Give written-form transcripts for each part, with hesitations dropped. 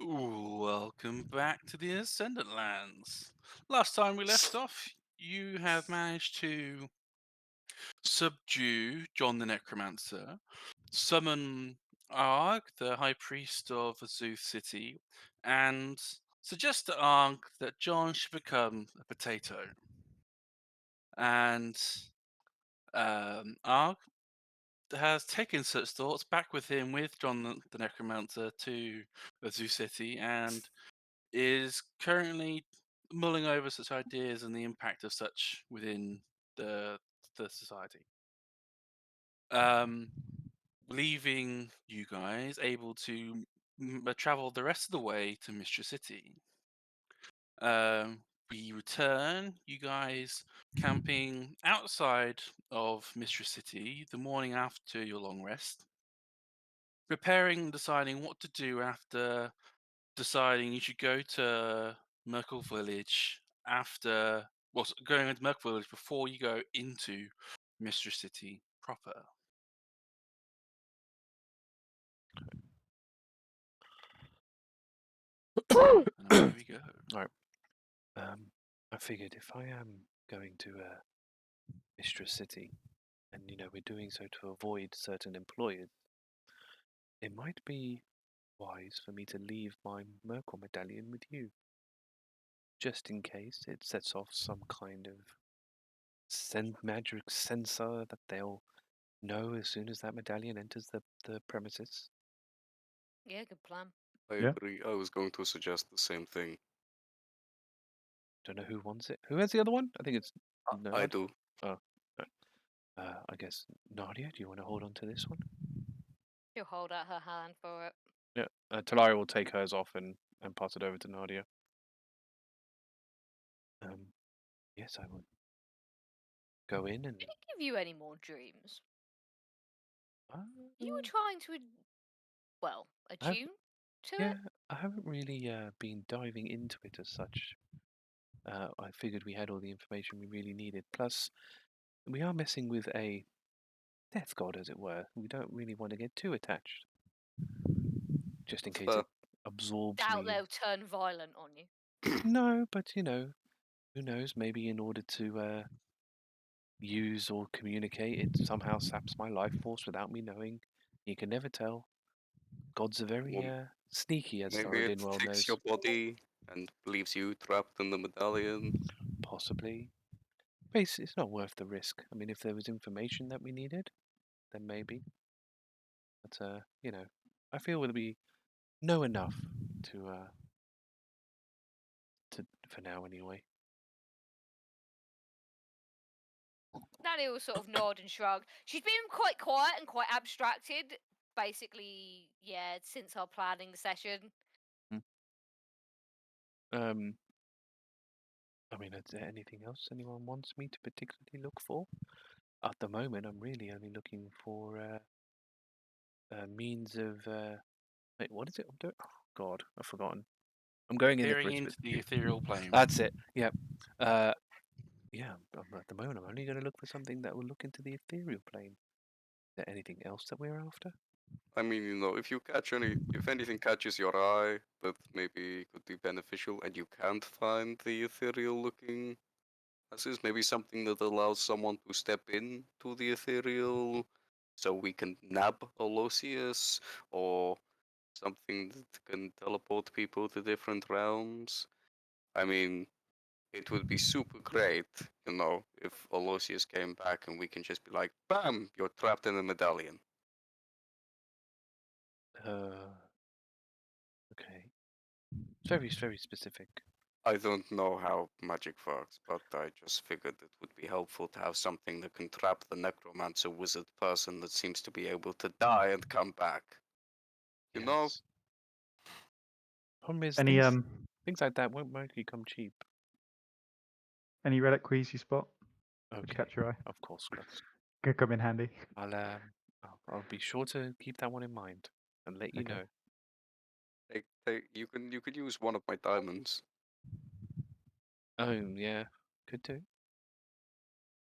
Welcome back to the Ascendant Lands. Last time we left off, you have managed to subdue John the Necromancer, summon Arg, the High Priest of Azuf City, and suggest to Arg that John should become a potato. And Arg has taken such thoughts back with him with John the Necromancer to Azuf City and is currently mulling over such ideas and the impact of such within the society. Leaving you guys able to travel the rest of the way to Mistress City. We return, you guys camping outside of Mistress City the morning after your long rest, preparing and deciding what to do after deciding you should go to Merkle Village after, well, going into Merkle Village before you go into Mistress City proper. And away we go. Right. I figured if I am going to Mistress City, and we're doing so to avoid certain employers, it might be wise for me to leave my Merkle medallion with you, just in case it sets off some kind of magic sensor that they'll know as soon as that medallion enters the premises. Yeah, good plan. I Yeah. agree. I was going to suggest the same thing. Don't know who wants it. Who has the other one? I think it's I Nerd. do. Oh, I guess Nadia. Do you want to hold on to this one? She'll hold out her hand for it. Yeah. Talari will take hers off and pass it over to Nadia. Yes, I will go in and. Did it give you any more dreams? Uh, You were trying to, attune to yeah, it? I haven't really been diving into it as such. I figured we had all the information we really needed. Plus, we are messing with a death god, as it were. We don't really want to get too attached, just in case Fair. it absorbs Doubt me. they'll turn violent on you. No, but who knows? Maybe in order to use or communicate, it somehow saps my life force without me knowing. You can never tell. Gods are very Well, sneaky, as maybe it Thoradin well takes knows. your body and leaves you trapped in the medallion. Possibly. But it's not worth the risk. I mean, if there was information that we needed, then maybe. But I feel that we know enough to for now anyway. Nadia will sort of nod and shrug. She's been quite quiet and quite abstracted, basically, yeah, since our planning session. I mean, is there anything else anyone wants me to particularly look for? At the moment, I'm really only looking for means of. Wait, what is it I'm doing? Oh, God, I've forgotten. I'm going in Peering the into the ethereal plane. That's it. Yep. Yeah. At the moment, I'm only going to look for something that will look into the ethereal plane. Is there anything else that we're after? I mean, if anything catches your eye that maybe could be beneficial and you can't find the ethereal looking, this is maybe something that allows someone to step in to the ethereal so we can nab Aloysius or something that can teleport people to different realms. I mean, it would be super great, if Aloysius came back and we can just be like, bam, you're trapped in a medallion. Okay. It's very, very specific. I don't know how magic works, but I just figured it would be helpful to have something that can trap the necromancer wizard person that seems to be able to die and come back. You know? Yes. Problem is, Any things like that won't mostly come cheap. any reliquaries you spot Okay. which catch your eye? Of course, Krusk. Could come in handy. I'll be sure to keep that one in mind and let you Okay. know. You could use one of my diamonds. Oh yeah, could do.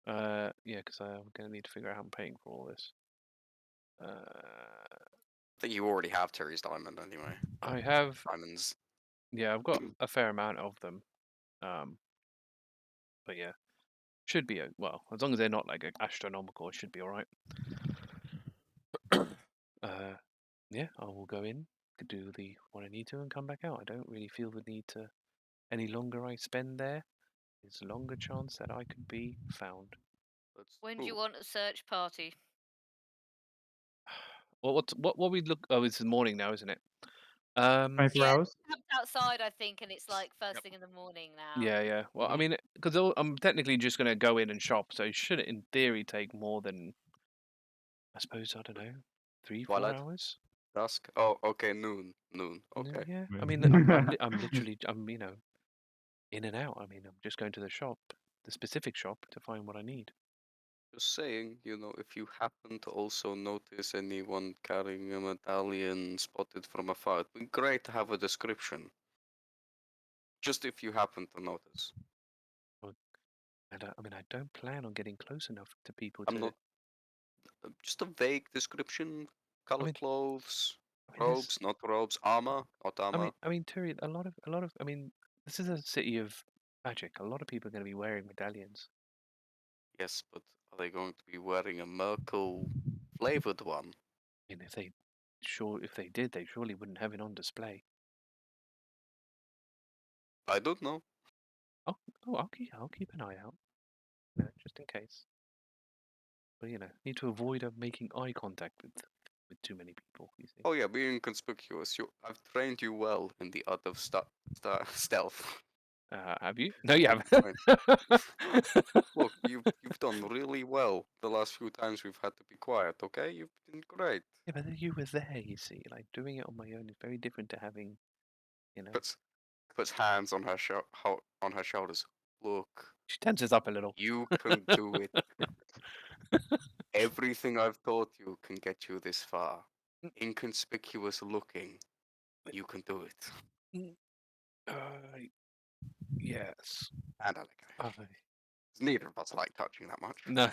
Yeah, because I'm gonna need to figure out how I'm paying for all this. I think you already have Terry's diamond anyway. I have, Diamonds. yeah, I've got a fair amount of them. But yeah, should be well, as long as they're not like astronomical, it should be all right. Yeah, I will go in, do what I need to, and come back out. I don't really feel the need to. Any longer I spend there, there's a longer chance that I could be found. That's When do you true. want a search party? Well, what we look? Oh, it's the morning now, isn't it? 24 Yeah, hours? camped outside, I think, and it's like first Yep. thing in the morning now. Yeah. Well, I Mhm. mean, because I'm technically just going to go in and shop, so it should, in theory, take more than, I suppose, I don't know, 3-4 Twilight? hours. Dusk? Oh, okay, noon. Noon. No, Okay. yeah. I Yeah. mean, I'm literally, in and out. I mean, I'm just going to the shop, the specific shop, to find what I need. Just saying, if you happen to also notice anyone carrying a medallion spotted from afar, it'd be great to have a description. Just if you happen to notice. And I mean, I don't plan on getting close enough to people I'm to. not. Just a vague description. Color mean- clothes, I mean, robes, not robes, armor, not armor. I mean, Turi, a lot of. I mean, this is a city of magic. A lot of people are going to be wearing medallions. Yes, but are they going to be wearing a Merkel flavored one? I mean, if they did, they surely wouldn't have it on display. I don't know. Oh, I'll keep an eye out, just in case. But need to avoid making eye contact with too many people. You see. Oh yeah, being conspicuous. I've trained you well in the art of stealth. Have you? No, you haven't. Look, you've done really well the last few times we've had to be quiet. Okay, you've been great. Yeah, but then you were there. You see, like doing it on my own is very different to having, Puts hands on her on her shoulders. Look, She tenses up a little. you can do it. Everything I've taught you can get you this far. Inconspicuous looking, you can do it. Yes. And I like it. Neither of us like touching that much. No.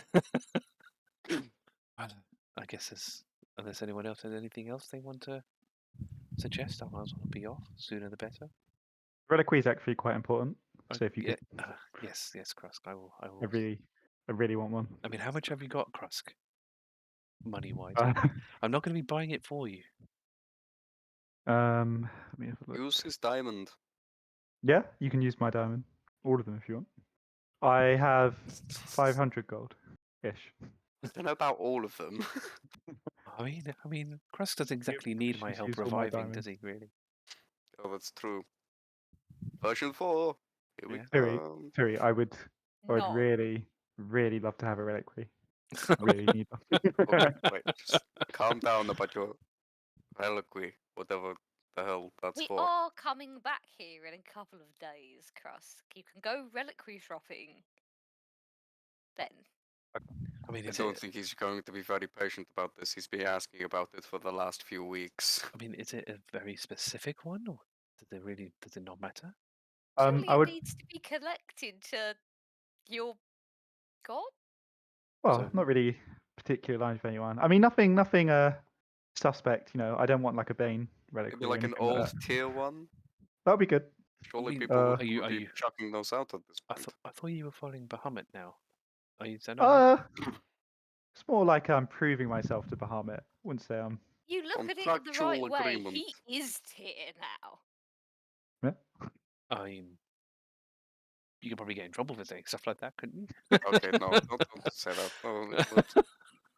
I guess unless anyone else has anything else they want to suggest, I might as well be off. Sooner the better. Reliquary is actually quite important. So if you yeah, could, yes, Krusk, I will. I really want one. I mean, how much have you got, Krusk? Money-wise, I'm not going to be buying it for you. Let me have a look. Use his diamond. Yeah, you can use my diamond. All of them if you want. I have 500 gold ish. I don't know about all of them. I mean, Krusk doesn't exactly need my Just help use all my reviving, does diamonds. he? Really? Oh, that's true. Version 4. Here we Yeah. come. Turi, I would No. really love to have a reliquary. Really need one. Okay, wait, just calm down about your reliquary, whatever the hell that's We for. are coming back here in a couple of days, Krusk. You can go reliquary shopping then. I mean, I is don't it? think he's going to be very patient about this. He's been asking about it for the last few weeks. I mean, is it a very specific one, or does it not matter? Surely I it would. needs to be collected to your god? Well, So- not really particular lines of anyone. I mean, nothing suspect. I don't want like a Bane reliquary. Maybe or like an anything like old that. tier one. That would be good. Surely mean, people are would be chucking those out at this point. I thought you were following Bahamut now. Are you? Is that not It's more like I'm proving myself to Bahamut. Wouldn't say I'm. You look at it the Contractual right way. agreement. He is tier now. I mean, you could probably get in trouble for saying stuff like that, couldn't you? Okay, no, don't say that. No,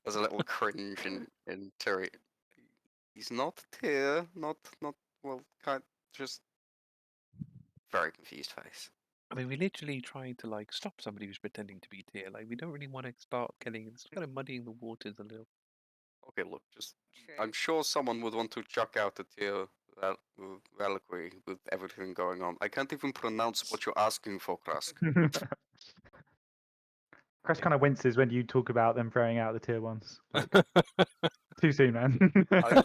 there's a little cringe in Terry. He's not tier, not well, just very confused face. I mean, we literally tried to stop somebody who's pretending to be tier. Like, we don't really want to start getting. It's kind of muddying the waters a little. Okay, look, just True. I'm sure someone would want to chuck out a tier reliquary with everything going on. I can't even pronounce what you're asking for, Krusk. Chris kind of winces when you talk about them throwing out the tier ones. Like, too soon, man. I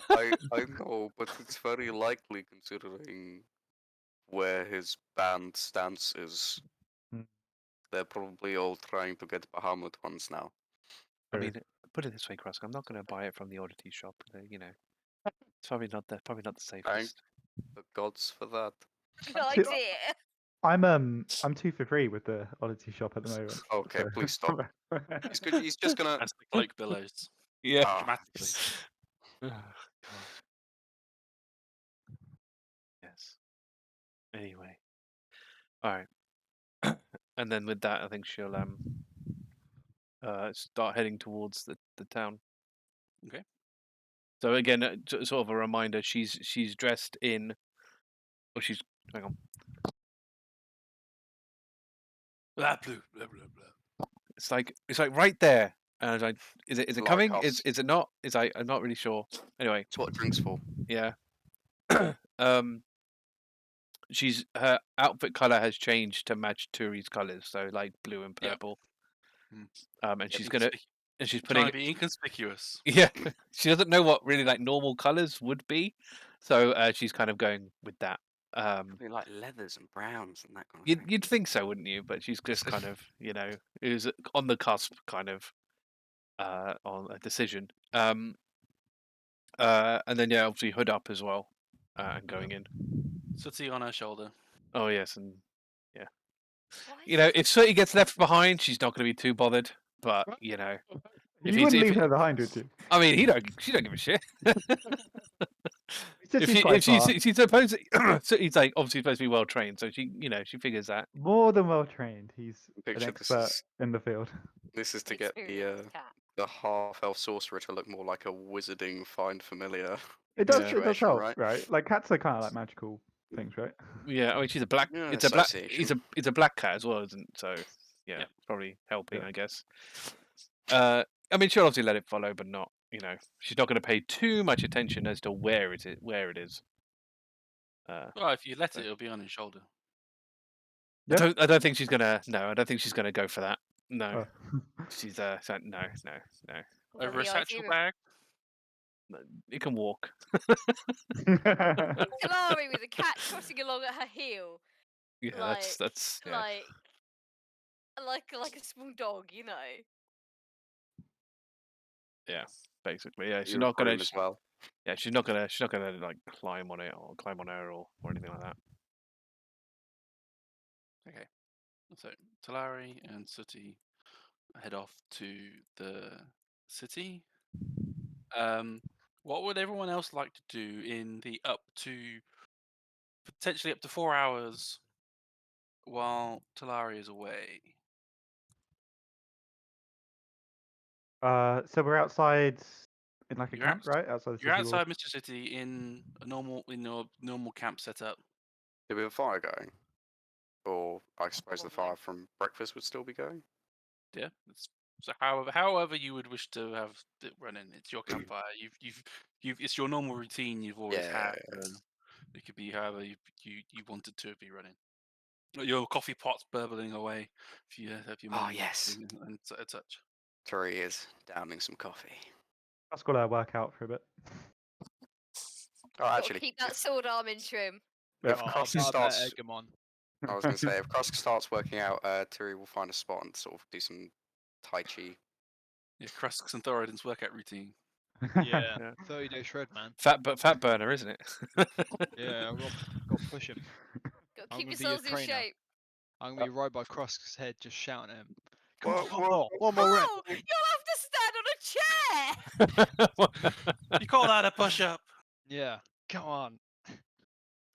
know, but it's very likely considering where his band stance is. Hmm. They're probably all trying to get Bahamut ones now. I mean, put it this way, Krusk. I'm not going to buy it from the oddity shop. It's probably not the Thank safest. the gods for that. Good See, idea. I'm 2 for 3 with the oddity shop at the moment. Okay, so- please stop. He's just gonna. As the cloak billows Yeah. Ah, dramatically. Oh, God. Yes. Anyway. All right. And then with that, I think she'll start heading towards the town. Okay. So again, sort of a reminder. She's dressed in. Oh, she's. Hang on. Blah, blah, blah, blah, blah. It's like right there. And I was like, is it coming? Lighthouse. Is it not? I'm not really sure. Anyway, It's what drink's for. yeah. Her outfit color has changed to match Turi's colors, so like blue and Yep. purple. Mm. And Yep, she's Trying putting to be inconspicuous. yeah. She doesn't know what really like normal colors would be, so she's kind of going with that. Probably like leathers and browns and that kind of thing. You'd think so, wouldn't you? But she's just kind of is on the cusp, kind of on a decision. And then obviously hood up as well, and going in. Sooty on her shoulder. Oh yes, and Why is if Sooty gets left behind, she's not going to be too bothered. But You If wouldn't he's- leave her behind, would you? I mean, she don't give a shit. It's just he's quite fast. She's supposed so he's like obviously supposed to be well trained, so she figures that. More than well trained. He's an Picture this expert is in the field. this is to get experienced cat? the half-elf sorcerer to look more like a wizarding find familiar. It does. Yeah. It does situation, help, right? Like cats are kind of like magical things, right? Yeah, I mean she's a black. Yeah, It's a black. association. It's a black cat as well, isn't it? So yeah, Yeah. probably helping, Yeah. I guess. I mean she'll obviously let it follow, but not. She's not going to pay too much attention as to where it is. Well, if you let it, it'll be on his shoulder. Yeah. I don't think she's gonna. No, I don't think she's gonna go for that. No, Oh. she's no. Got Over a any satchel idea of bag. It can walk. Talari with a cat trotting along at her heel, Yeah, Like- that's yeah. like a small dog, you know. Basically, yeah. She's You're not gonna. groom as well. Yeah, she's not gonna like climb on it or climb on her or anything like that. Okay. So Talari and Sooty head off to the city. What would everyone else like to do in the potentially up to 4 hours while Talari is away? So we're outside in like a You're camp, right? Outside the You're city walls. outside Mr. City in your normal camp setup. Did we have a fire going? Or I suppose the Probably. fire from breakfast would still be going? Yeah. So however you would wish to have it running, it's your campfire. It's your normal routine you've always had. Yeah. It could be however you wanted to be running. Your coffee pot's burbling away if you have your Oh, morning yes. routine and such. Turi is downing some coffee. That's got to work out for a bit. Oh, Gotta actually, keep that sword arm in trim. Yeah. if Krusk starts, Egg 'em on. I was going to say, if Krusk starts working out, Turi will find a spot and sort of do some Tai Chi. Yeah, Krusk's and Thoradin's workout routine. Yeah, Yeah. 30-day shred, man. Fat burner, isn't it? Yeah, I've got to push him. Gotta I'm keep gonna be your yourselves in trainer. shape. I'm gonna be right by Krusk's head, just shouting at him. Come Whoa, on, whoa, one more rep. Oh, you'll have to stand on a chair. You call that a push-up? Yeah, come on.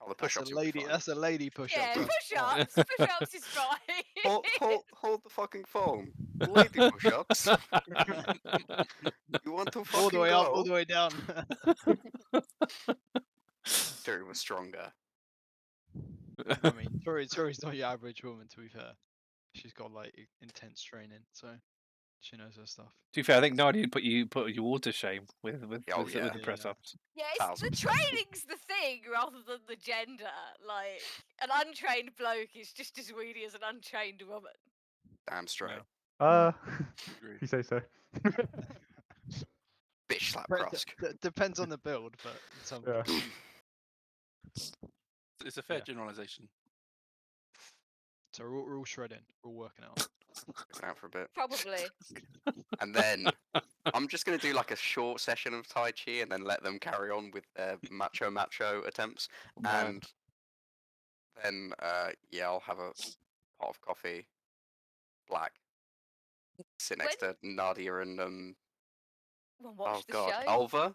Oh, the That's push-ups a will be lady. fine. That's a lady push-up. Yeah, Krusk, come on. push-ups is fine. Hold the fucking phone. Lady push-ups. You want to fucking All the way go? up, all the way down. Turi was stronger. I mean, Tori's not your average woman, to be fair. She's got like intense training, so she knows her stuff. To be fair, I think Nadia put you all to shame with Oh, with yeah. the press ups. Yeah, it's the Thousands. training's the thing rather than the gender. Like, an untrained bloke is just as weedy as an untrained woman. Damn straight. Yeah. Agree. If you say so. Bitch slap Dep- Krusk. Depends on the build, but some. Yeah. It's a fair Yeah. generalization. So we're all shredding. We're all working out. out for a bit. Probably. And then I'm just going to do like a short session of Tai Chi and then let them carry on with their macho attempts. Man. And then, yeah, I'll have a pot of coffee, black, sit next to Nadia and, Well, watch oh the god, show. Ulva?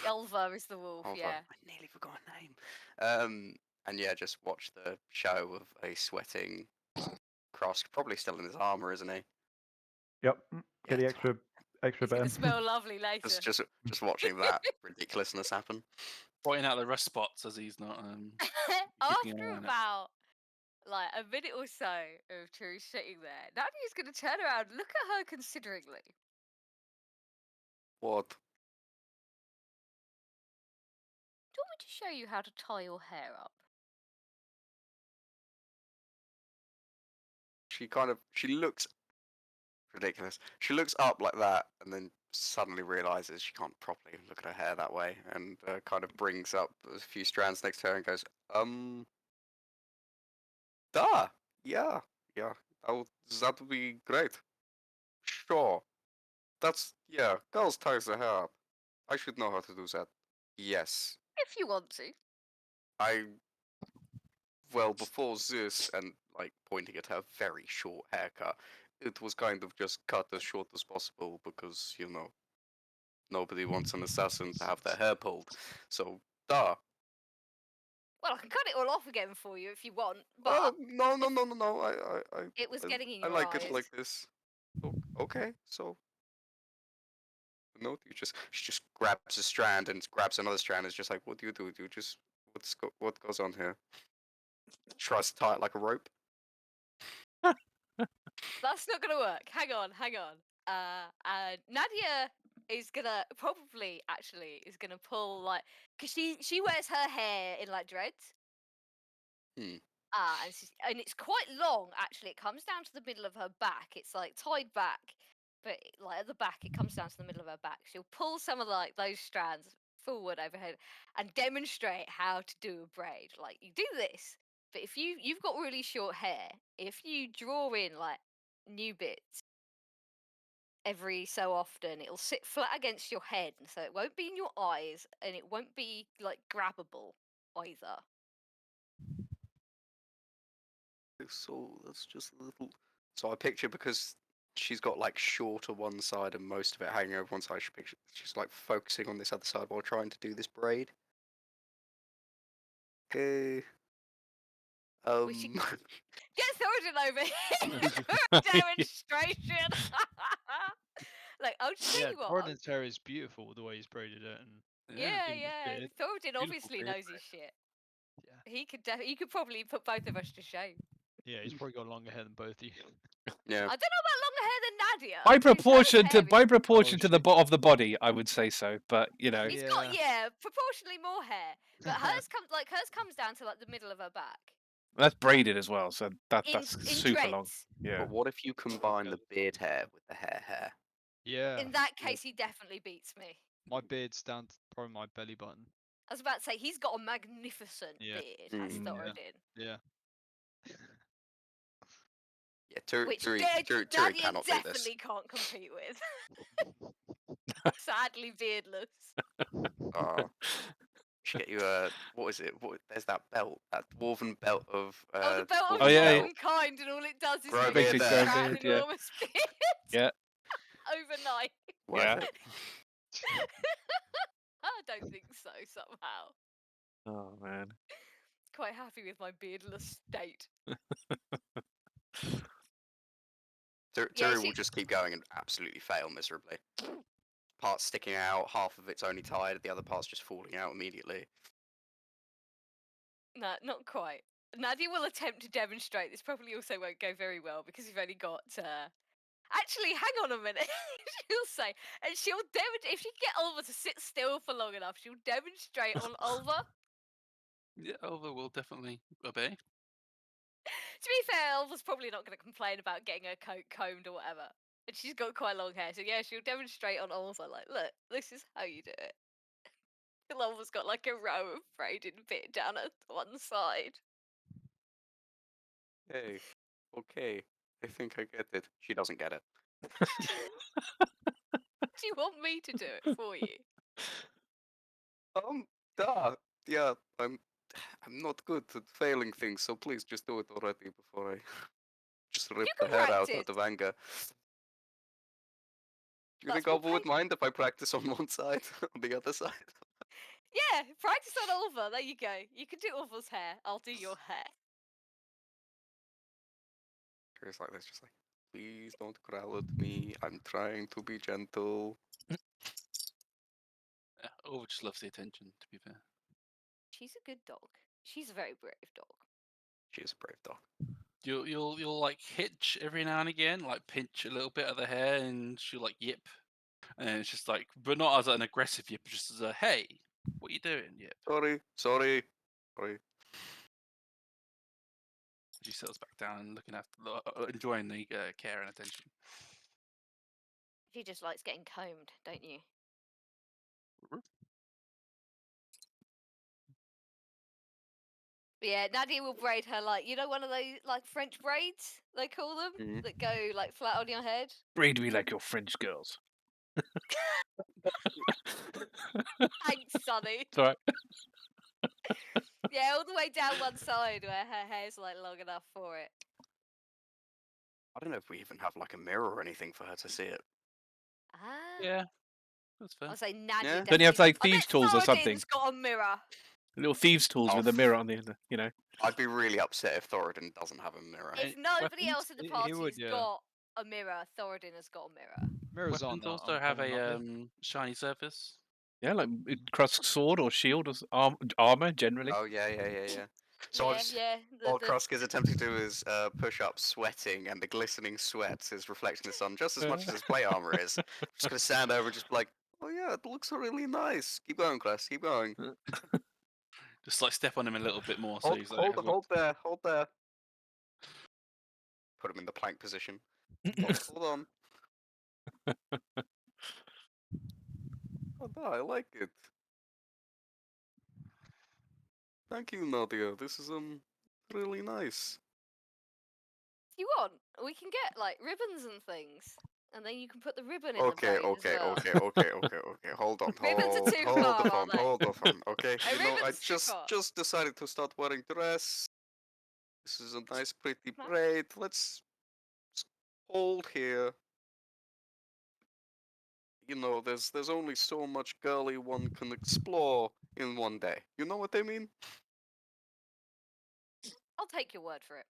Elva is the wolf, Ulva. yeah. I nearly forgot her name. And yeah, just watch the show of a sweating Krusk, probably still in his armor, isn't he? Yep. Yeah, Get the it's fine. extra It's gonna bit. smell lovely later. Just watching that ridiculousness happen. Pointing out the rust spots as he's not. Keeping an After eye on it. about like a minute or so of True sitting there, Nadia's gonna turn around, look at her consideringly. What? Do you want me to show you how to tie your hair up? She looks ridiculous. She looks up like that and then suddenly realizes she can't properly look at her hair that way and kind of brings up a few strands next to her and goes, duh, yeah, that'll be great. Sure. Yeah, girls ties their hair up. I should know how to do that. Yes. If you want to. Well, before this, and like pointing at her very short haircut, it was kind of just cut as short as possible because, nobody wants an assassin to have their hair pulled. So, duh. Well, I can cut it all off again for you if you want, but No. it was I- getting in I your like eyes. it like this. Okay, so. No, she just grabs a strand and grabs another strand. And is just like, what do you do? Do you just what goes on here? Tries to tie it like a rope. That's not gonna work. Hang on. Nadia is gonna probably actually is gonna pull like because she wears her hair in like dreads. Hmm. And it's quite long actually. It comes down to the middle of her back. It's like tied back, but like at the back it comes down to the middle of her back. She'll pull some of like those strands forward overhead and demonstrate how to do a braid. Like you do this, but if you've got really short hair, if you draw in like new bits every so often, it'll sit flat against your head, so it won't be in your eyes and it won't be like grabbable either. So that's just a little. So I picture because she's got like shorter one side and most of it hanging over one side. She's like focusing on this other side while trying to do this braid. Okay. We should get Thoradin over here for a demonstration. Like, I'll just tell Yeah, you what. Thoradin's hair is beautiful the way he's braided it, and Yeah. Beautiful beard. Thoradin Beautiful obviously beard, knows his shit. yeah, He could probably put both of us to shame. yeah, he's probably got longer hair than both of you. Yeah. I don't know about longer hair than Nadia. By 'cause hers proportion to hair is- the shit. of the body, I would say so. But He's got proportionally more hair, but hers comes down to like the middle of her back. that's braided as well, so that's In super long. dreads. Yeah. But what if you combine the beard hair with the hair? Yeah. In that case, he definitely beats me. My beard's down to probably my belly button. I was about to say he's got a magnificent Yeah. beard, as Mm, yeah. Thoradin. Yeah. Yeah, Which Turi Nadia cannot do this. definitely can't compete with. Sadly beardless. Should get you a what is it? There's that belt, that dwarven belt of. The belt of Oh, yeah, womankind, and all it does is Grow make beard you there. grow an Beard, yeah. enormous beard. Yeah. Overnight. Worth Yeah. it. I don't think so. Somehow, Oh man. quite happy with my beardless state. Turi Yeah, will just keep going and absolutely fail miserably. Parts sticking out, half of it's only tied, the other part's just falling out immediately. No, not quite. Nadia will attempt to demonstrate. This probably also won't go very well because we've only got. Actually, hang on a minute. She'll say, and she'll demonstrate. If she can get Ulva to sit still for long enough, she'll demonstrate on Ulva. Yeah, Ulva will definitely obey. To be fair, Ulva's probably not going to complain about getting her coat combed or whatever. And she's got quite long hair, so yeah, she'll demonstrate on Ulva, like, look, this is how you do it. And Ulva's got like a row of braided bit down at one side. Hey, okay. I think I get it. She doesn't get it. Do you want me to do it for you? Duh. Yeah, I'm not good at failing things, so please just do it already before I just rip the can hair out practice. of anger. Do you That's think what Alva would mind if I practice on one side, on the other side? Yeah, practice on Ulva. There you go. You can do Ulva's hair. I'll do your hair. It's like this, just like, please don't growl at me. I'm trying to be gentle. Yeah, Ulva just loves the attention, to be fair. She's a good dog. She's a very brave dog. She is a brave dog. You'll like hitch every now and again, like pinch a little bit of the hair, and she'll like yip, and it's just like, but not as an aggressive yip, just as a hey, what are you doing? Yip. Sorry. She settles back down and looking after, enjoying the care and attention. She just likes getting combed, don't you? But yeah, Nadia will braid her like, one of those like French braids they call them Mhm. that go like flat on your head. Braid me like your French girls. Thanks, Sonny. It's alright. Yeah, all the way down one side where her hair's like long enough for it. I don't know if we even have like a mirror or anything for her to see it. Ah. Yeah, that's fair. I'll say Nadia. Yeah. Don't you have, like, I bet thieves' tools or something? Thoradin's got a mirror. Little thieves' tools with a mirror on the end, you know. I'd be really upset if Thoradin doesn't have a mirror. If nobody weapons? else in the He party's would, yeah. got a mirror, Thoradin has got a mirror. Mirrors Weapons aren't also have uncommon, a are they? shiny surface. Yeah, like Krusk's sword or shield or armor generally. Oh yeah. So while The Krusk is attempting to do his push-ups, sweating, and the glistening sweat is reflecting the sun just as much as his plate armor is. I'm just gonna stand over and just be like, oh yeah, it looks really nice. Keep going, Krusk. Keep going. Just like step on him a little bit more. So Hold, he's like, hold there. Put him in the plank position. Hold on. Oh no, I like it. Thank you, Nadia. This is really nice. If you want, we can get like ribbons and things, and then you can put the ribbon in Okay. the braid as well. Hold on. Ribbons are too Hold far, the are phone. they? Hold the phone. Okay. A You know, I ribbon's too far. just decided to start wearing dress. This is a nice, pretty Nice. braid. Let's hold here. You know, there's only so much girly one can explore in one day. You know what I mean? I'll take your word for it.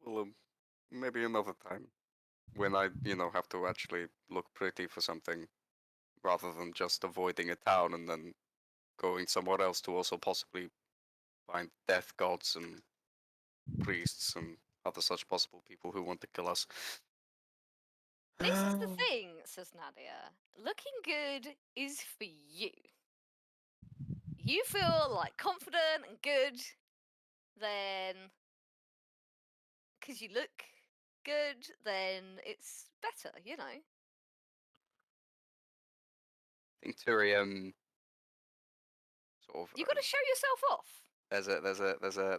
Well, maybe another time when I, have to actually look pretty for something, rather than just avoiding a town and then going somewhere else to also possibly find death gods and priests and other such possible people who want to kill us. This is the thing, says Nadia. Looking good is for you. You feel like confident and good, then because you look good, then it's better, you know. I think Turi sort of You got to show yourself off.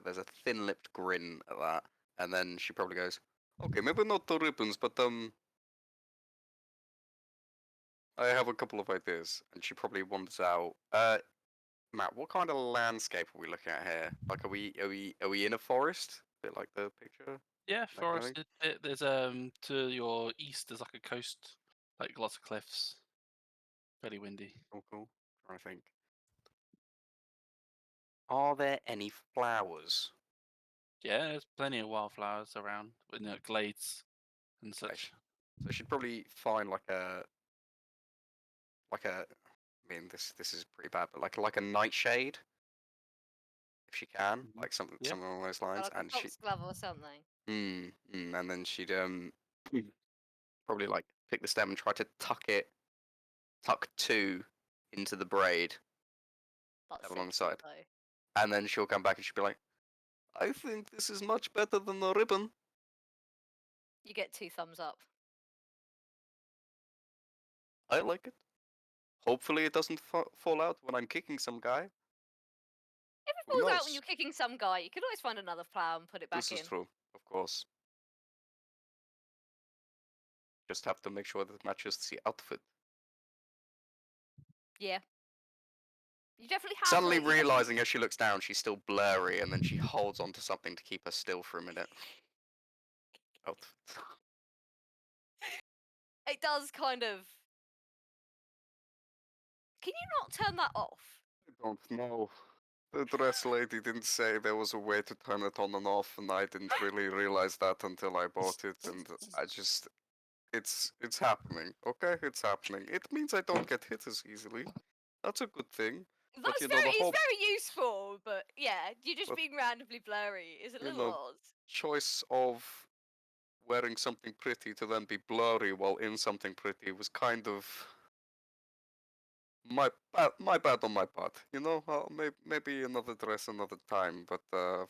there's a thin-lipped grin at that, and then she probably goes, "Okay, maybe not the ribbons, but I have a couple of ideas." And she probably wanders out. Matt, what kind of landscape are we looking at here? Like, are we in a forest? A bit like the picture. yeah, That kind of forested. There's to your east. There's like a coast, like lots of cliffs. Fairly windy. Cool. Trying to think. Are there any flowers? Yeah, there's plenty of wildflowers around, glades and such. So she'd probably find like a. I mean, this is pretty bad, but like a nightshade, if she can, like something along those lines, Like and a foxglove or something. and then she'd probably like pick the stem and try to tuck two into the braid, That's have it on the sensible, side, though. and then she'll come back and she'll be like, "I think this is much better than the ribbon." You get 2 thumbs up. I like it. Hopefully, it doesn't fall out when I'm kicking some guy. If it Who falls out knows? when you're kicking some guy, you can always find another flower and put it back This in. is true. of course. Just have to make sure that it matches the outfit. Yeah. You definitely have. Suddenly you definitely- realizing as she looks down, she's still blurry, and then she holds onto something to keep her still for a minute. Outfit. It does kind of. Can you not turn that off? I don't know. The dress lady didn't say there was a way to turn it on and off, and I didn't really realize that until I bought it, and I just... It's happening, okay? It's happening. It means I don't get hit as easily. That's a good thing. That's you know, the whole- it's very useful, but yeah, you just But- being randomly blurry is a you little know, odd. Choice of wearing something pretty to then be blurry while in something pretty was kind of my bad on my part. You know, maybe another dress another time, but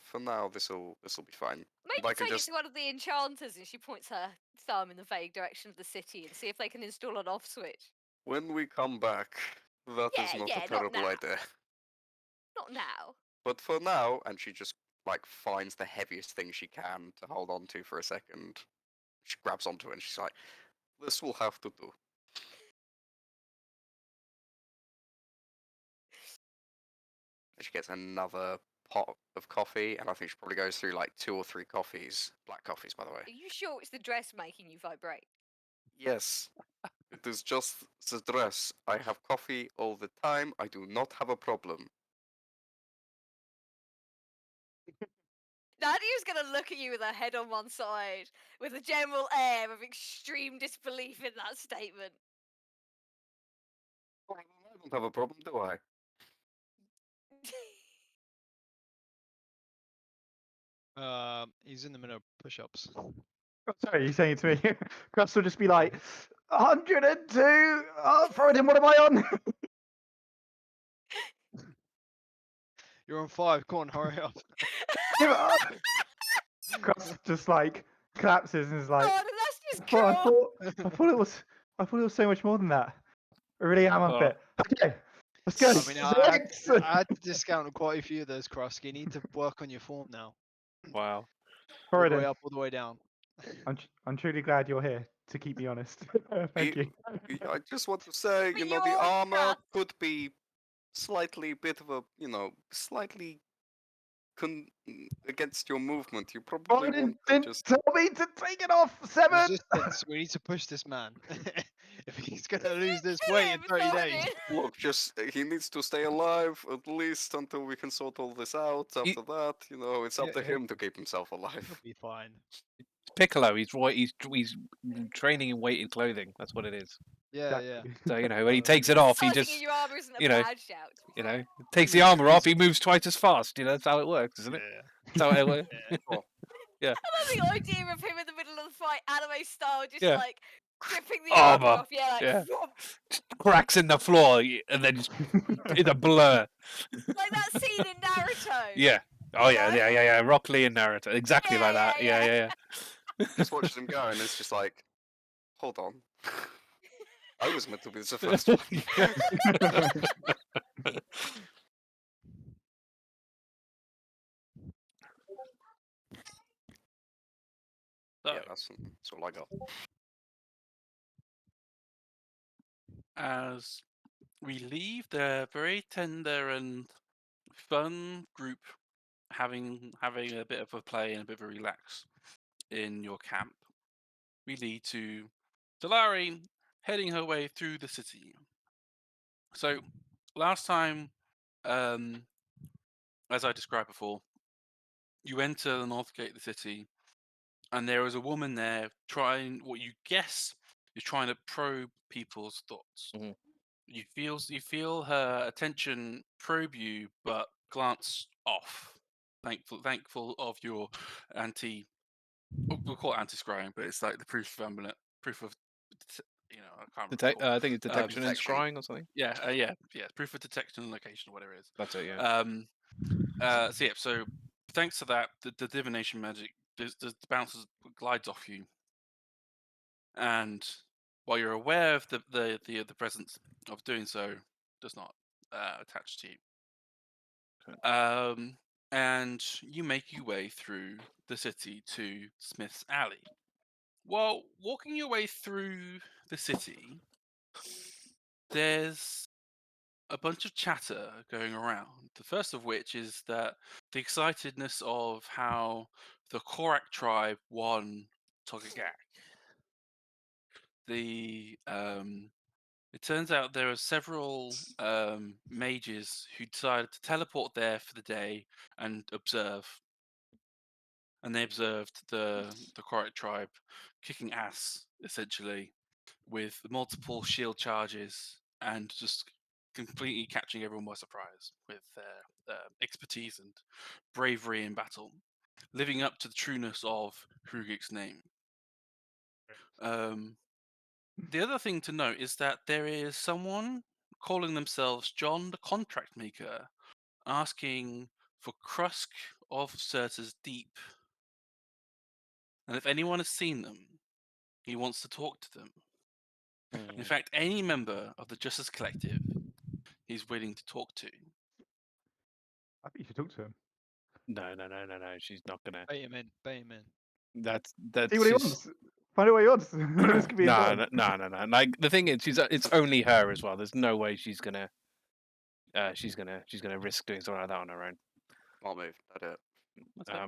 for now this'll be fine. Maybe I can take it just to one of the enchanters and she points her thumb in the vague direction of the city and see if they can install an off switch. when we come back, that is Yeah, not yeah, a not terrible now. idea. Not now. But for now, and she just like finds the heaviest thing she can to hold on to for a second. She grabs onto it and she's like, "This will have to do." And she gets another pot of coffee, and I think she probably goes through like 2 or 3 coffees, black coffees, by the way. Are you sure it's the dress making you vibrate? Yes, it is just the dress. I have coffee all the time. I do not have a problem. Nadia's gonna look at you with her head on one side, with a general air of extreme disbelief in that statement. I don't have a problem, do I? He's in the middle of push-ups. Oh, sorry, you're saying it to me. Krusk will just be like, 102. Oh, Thoradin, what am I on? You're on 5. Come on, hurry up. Give it up. Krusk just like collapses and is like, God, that's just I cool. thought it was so much more than that. I really am unfit. Okay, let's go. I mean, I had to discount quite a few of those, Krusk. You need to work on your form now. Wow. All the Thoradin, way up, all the way down. I'm truly glad you're here to keep me honest. Thank you. I just want to say, But you know, you're the all armor crap. could be slightly bit of a, slightly against your movement. You probably Thoradin want to didn't just... tell me to take it off. 7. Resistance. We need to push this man. If he's gonna lose this Kill weight in him, 30 days. Thoradin. Look, he needs to stay alive at least until we can sort all this out. After that, it's up to Yeah, him to keep himself He'll alive. be fine. Piccolo, he's right. He's training in weighted clothing. That's what it is. Yeah, yeah. So when he takes it off, he Starting just in your armor isn't a you know, bad shout. to be fair. takes the armor off. He moves twice as fast. That's how it works, isn't it? That's how it works. Cool. I love the idea of him in the middle of the fight, anime style, just Yeah. like gripping the armor Armor. off. Yeah, like, Yeah. whoop. Cracks in the floor, and then just in a blur. Like that scene in Naruto. Yeah. Oh yeah, Yeah. yeah. Rock Lee and Naruto, exactly like that. Yeah. Yeah. Just watches him go, and it's just like, hold on. I was meant to be the first one. So, Yeah, that's all I got. as we leave the very tender and fun group having a bit of a play and a bit of a relax in your camp, we lead to Talari heading her way through the city. So last time, as I described before, you enter the north gate of the city, and there is a woman there trying what you guess is trying to probe people's thoughts. Mhm. You feel her attention probe you, but glance off. Thankful of your we'll call it anti-scrying, but it's like the proof of I can't recall. I think it's detection and detection. scrying or something. Yeah, proof of detection and location, or whatever it is. That's it. Yeah. So thanks to that, the divination magic the bounces glides off you, and while you're aware of the presence of doing so, does not attach to you. and you make your way through the city to Smith's Alley. While walking your way through the city, there's a bunch of chatter going around. The first of which is that the excitedness of how the Korak tribe won Togagak. It turns out there are several mages who decided to teleport there for the day and observe. And they observed the Korak tribe kicking ass, essentially, with multiple shield charges and just completely catching everyone by surprise with their expertise and bravery in battle, living up to the trueness of Hrugik's name. The other thing to note is that there is someone calling themselves John the Contract Maker asking for Krusk of Surta's Deep. And if anyone has seen them, he wants to talk to them. In fact, any member of the Justice Collective he's willing to talk to. I think you should talk to him. No. She's not gonna. Bait him in. Bait him in. That's See what he just- wants. Find out what he wants. This could be no, enjoyable. no. Like the thing is, it's only her as well. There's no way she's gonna risk doing something like that on her own. Small move. That it. That's fair.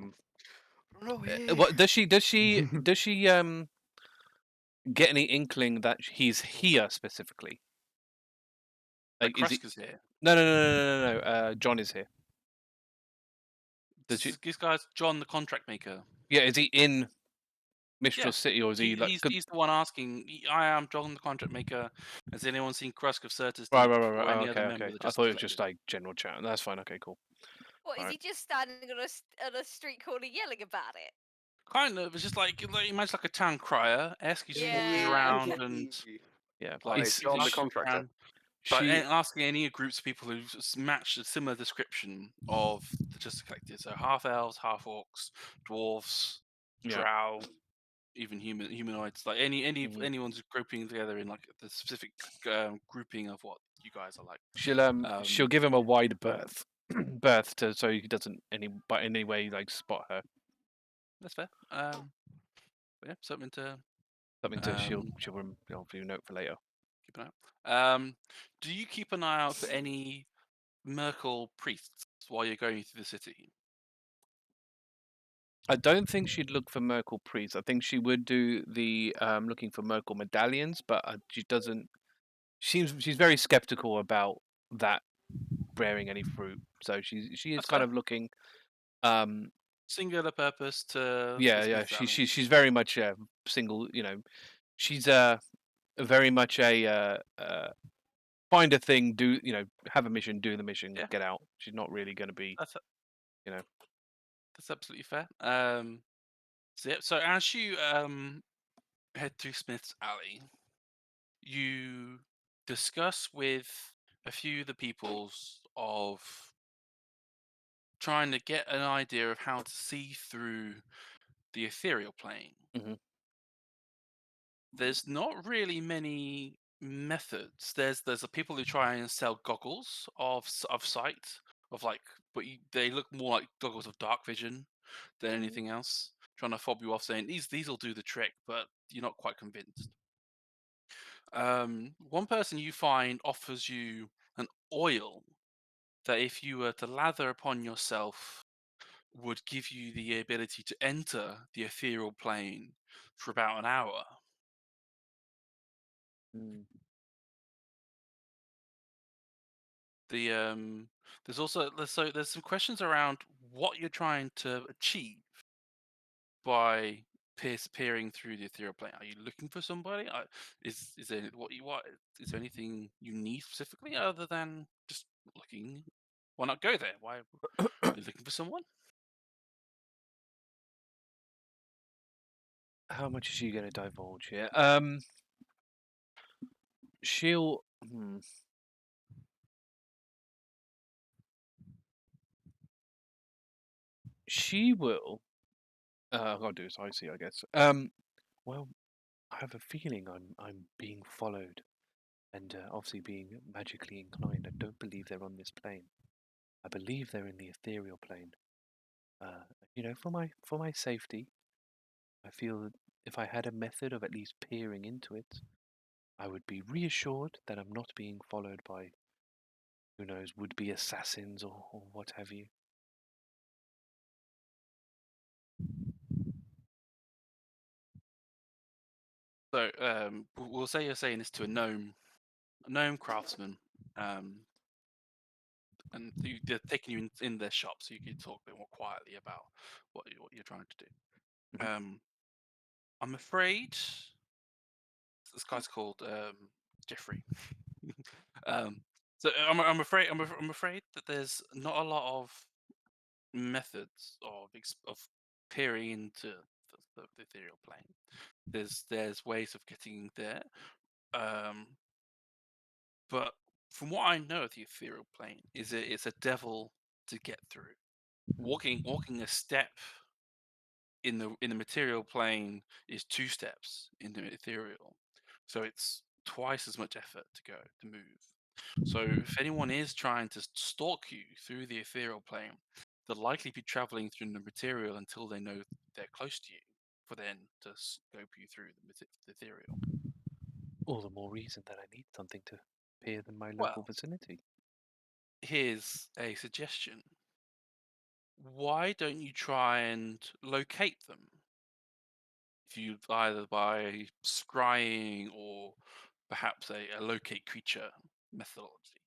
What does she get any inkling that he's here specifically? Like Like, is Krusk is here. No. John is here. Does she? This guy's John the Contract Maker. Yeah, is he in Mistral City, or is he like? He's the one asking. I am John the Contract Maker. Has anyone seen Krusk of Surta's Right. Deep or any other member Okay. of the I Justice thought it was just Collective? like general chat. That's fine. Okay, cool. What is Right. he just standing on a street corner yelling about it? Kind of. It's just like imagine like a town crier. He's just walking Yeah. around and Yeah, like he's- John the asking Contractor. around, but she. asking any groups of people who match a similar description of the Justice Collective. So half elves, half orcs, dwarves, Yeah. drow, even humanoids. Like Mhm. anyone's grouping together in like the specific grouping of what you guys are like. She'll give him a wide berth, so he doesn't in any way like spot her. That's fair. But yeah, something to She'll obviously note for later. keep an eye out. Do you keep an eye out for any Merkel priests while you're going through the city? I don't think she'd look for Merkel priests. I think she would do the looking for Merkel medallions, but she doesn't. She's very skeptical about that bearing any fruit. So she is That's kind fair. of looking. Singular purpose to Yeah. Smith's Alley. She's very much single. She's very much a find a thing, do have a mission, do the mission, Yeah. get out. She's not really going to be. That's absolutely fair. So as you head through Smith's Alley, you discuss with a few of the peoples of trying to get an idea of how to see through the ethereal plane. Mhm. There's not really many methods. There's the people who try and sell goggles of sight of like, but they look more like goggles of dark vision than anything else, trying to fob you off, saying these will do the trick, but you're not quite convinced. One person you find offers you an oil that, if you were to lather upon yourself, would give you the ability to enter the ethereal plane for about an hour. There's also there's some questions around what you're trying to achieve by peering through the ethereal plane. Are you looking for somebody? Is there is there anything you need specifically other than just looking? Why not go there? Why are you looking for someone? How much is she going to divulge here? She'll. She will. I've got to do this. I see. I guess. Well, I have a feeling I'm being followed, and obviously being magically inclined. I don't believe they're on this plane. I believe they're in the ethereal plane. For my safety, I feel that if I had a method of at least peering into it, I would be reassured that I'm not being followed by, who knows, would-be assassins or what have you. So we'll say you're saying this to a gnome craftsman, and they're taking you in their shop, so you can talk a bit more quietly about what you're trying to do. Mhm. I'm afraid this guy's called Jeffrey. So I'm afraid that there's not a lot of methods of peering into the ethereal plane. There's ways of getting there, but from what I know of the ethereal plane, it's a devil to get through. Walking a step in the material plane is 2 steps in the ethereal, so it's twice as much effort to move. So if anyone is trying to stalk you through the ethereal plane, they'll likely be traveling through the material until they know they're close to you, for then to scope you through the ethereal. All the more reason that I need something to peer in my local Well, vicinity. here's a suggestion. Why don't you try and locate them? If you either by scrying or perhaps a locate creature methodology.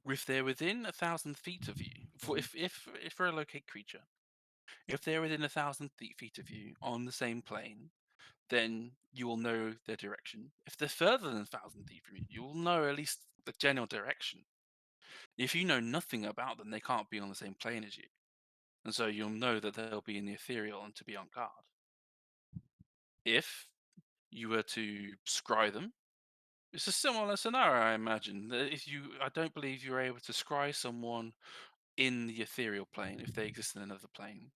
If they're within 1,000 feet of you, if for a locate creature, if they're within 1,000 feet of you on the same plane, then you will know their direction. If they're further than 1,000 feet from you, you will know at least the general direction. If you know nothing about them, they can't be on the same plane as you, and so you'll know that they'll be in the ethereal and to be on guard. If you were to scry them, it's a similar scenario, I imagine. I don't believe you're able to scry someone in the ethereal plane if they exist in another plane.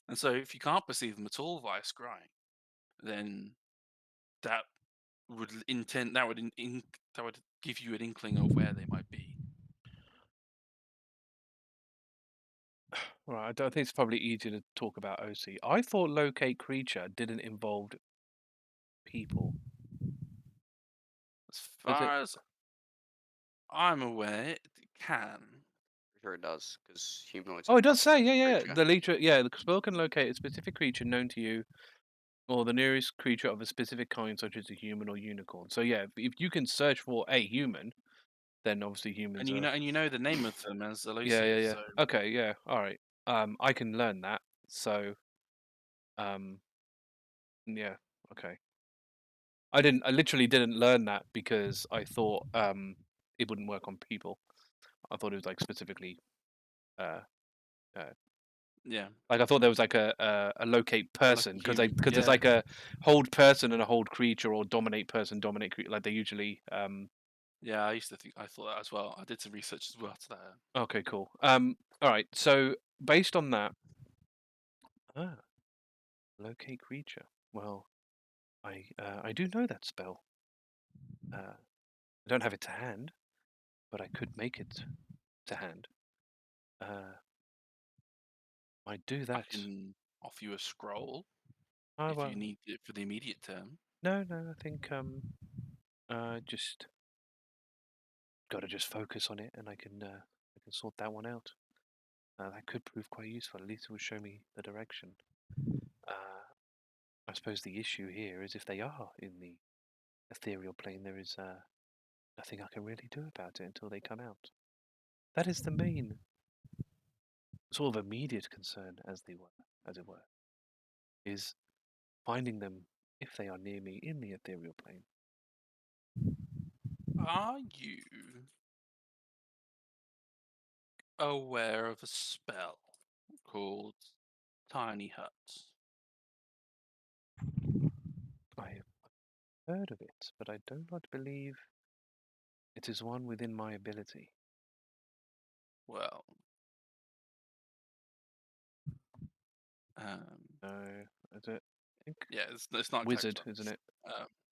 And so if you can't perceive them at all via scrying, then that would that would give you an inkling of where they might be. Right, I think it's probably easier to talk about OC. I thought locate creature didn't involve people. As Does it? far as I'm aware, it can. Sure it does, because humanoids. Oh, are it does say, classified yeah. creature. The leader, yeah, the spell can locate a specific creature known to you, or the nearest creature of a specific kind, such as a human or unicorn. So yeah, if you can search for a human, then obviously humans are. And you know the name of them as Yeah. elusive. So Okay, yeah, all right. I can learn that. So, yeah, okay. I literally didn't learn that because I thought it wouldn't work on people. I thought it was like specifically yeah, like I thought there was like a locate person because human, there's yeah. like a hold person and a hold creature or dominate person, dominate creature. Like they usually Yeah, I thought that as well. I did some research as well to that. Okay, cool. All right. So based on that, locate creature. Well, I do know that spell. I don't have it to hand, but I could make it to hand. I do I that. can offer you a scroll Oh if well. you need it for the immediate term. No. I think just got to just focus on it, and I can sort that one out. That could prove quite useful. At least it will show me the direction. I suppose the issue here is if they are in the ethereal plane, there is nothing I can really do about it until they come out. That is the main sort of immediate concern, as it were, is finding them if they are near me in the ethereal plane. Are you aware of a spell called Tiny Hut? I have heard of it, but I do not believe it is one within my ability. Well, No, is it? I think yeah, it's not a wizard, collector. isn't it?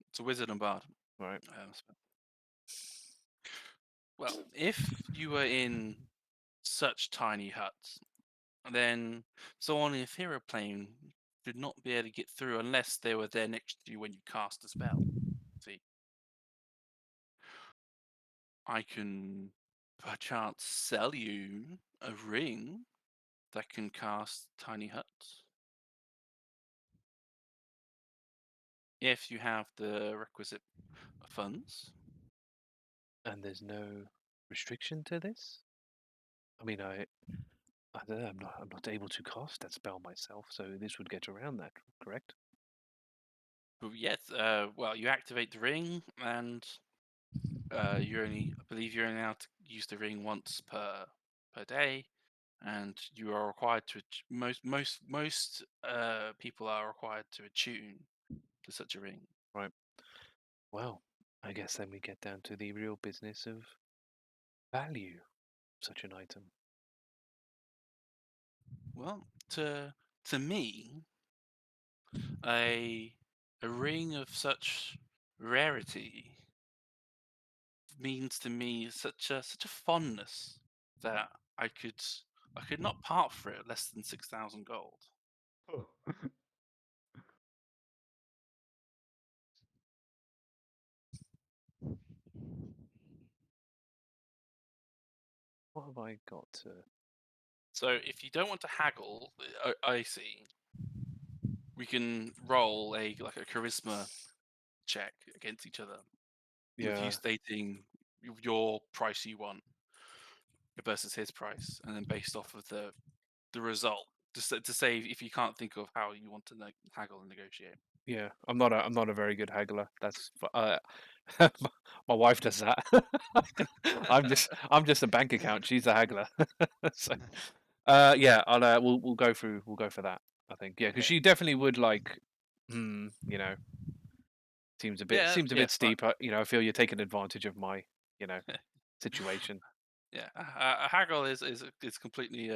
It's a wizard and bard. Right. Spell. Well, if you were in such tiny huts, then someone in the ethereal plane should not be able to get through unless they were there next to you when you cast a spell. See, I can perchance sell you a ring that can cast tiny huts if you have the requisite funds. And there's no restriction to this? I mean, I don't know, I'm not able to cast that spell myself, so this would get around that, correct? But yes, well, you activate the ring, and I believe you're only allowed to use the ring once per day, and you are required to most people are required to attune to such a ring. Right. Well, I guess then we get down to the real business of value of such an item. Well, to me, a ring of such rarity means to me such a fondness that I could not part for it less than 6,000 gold. Oh. What have I got to... So if you don't want to haggle, I see. We can roll a charisma check against each other with Yeah, you stating your price you want versus his price, and then based off of the result, to say if you can't think of how you want to haggle and negotiate. yeah. I'm not a very good haggler. That's my wife does that. I'm just a bank account. She's a haggler. So, yeah, we'll go for that. I think, yeah, because Okay. she definitely would like, you know, seems a bit Fine. steep. I feel you're taking advantage of my, situation. Yeah, a haggle is completely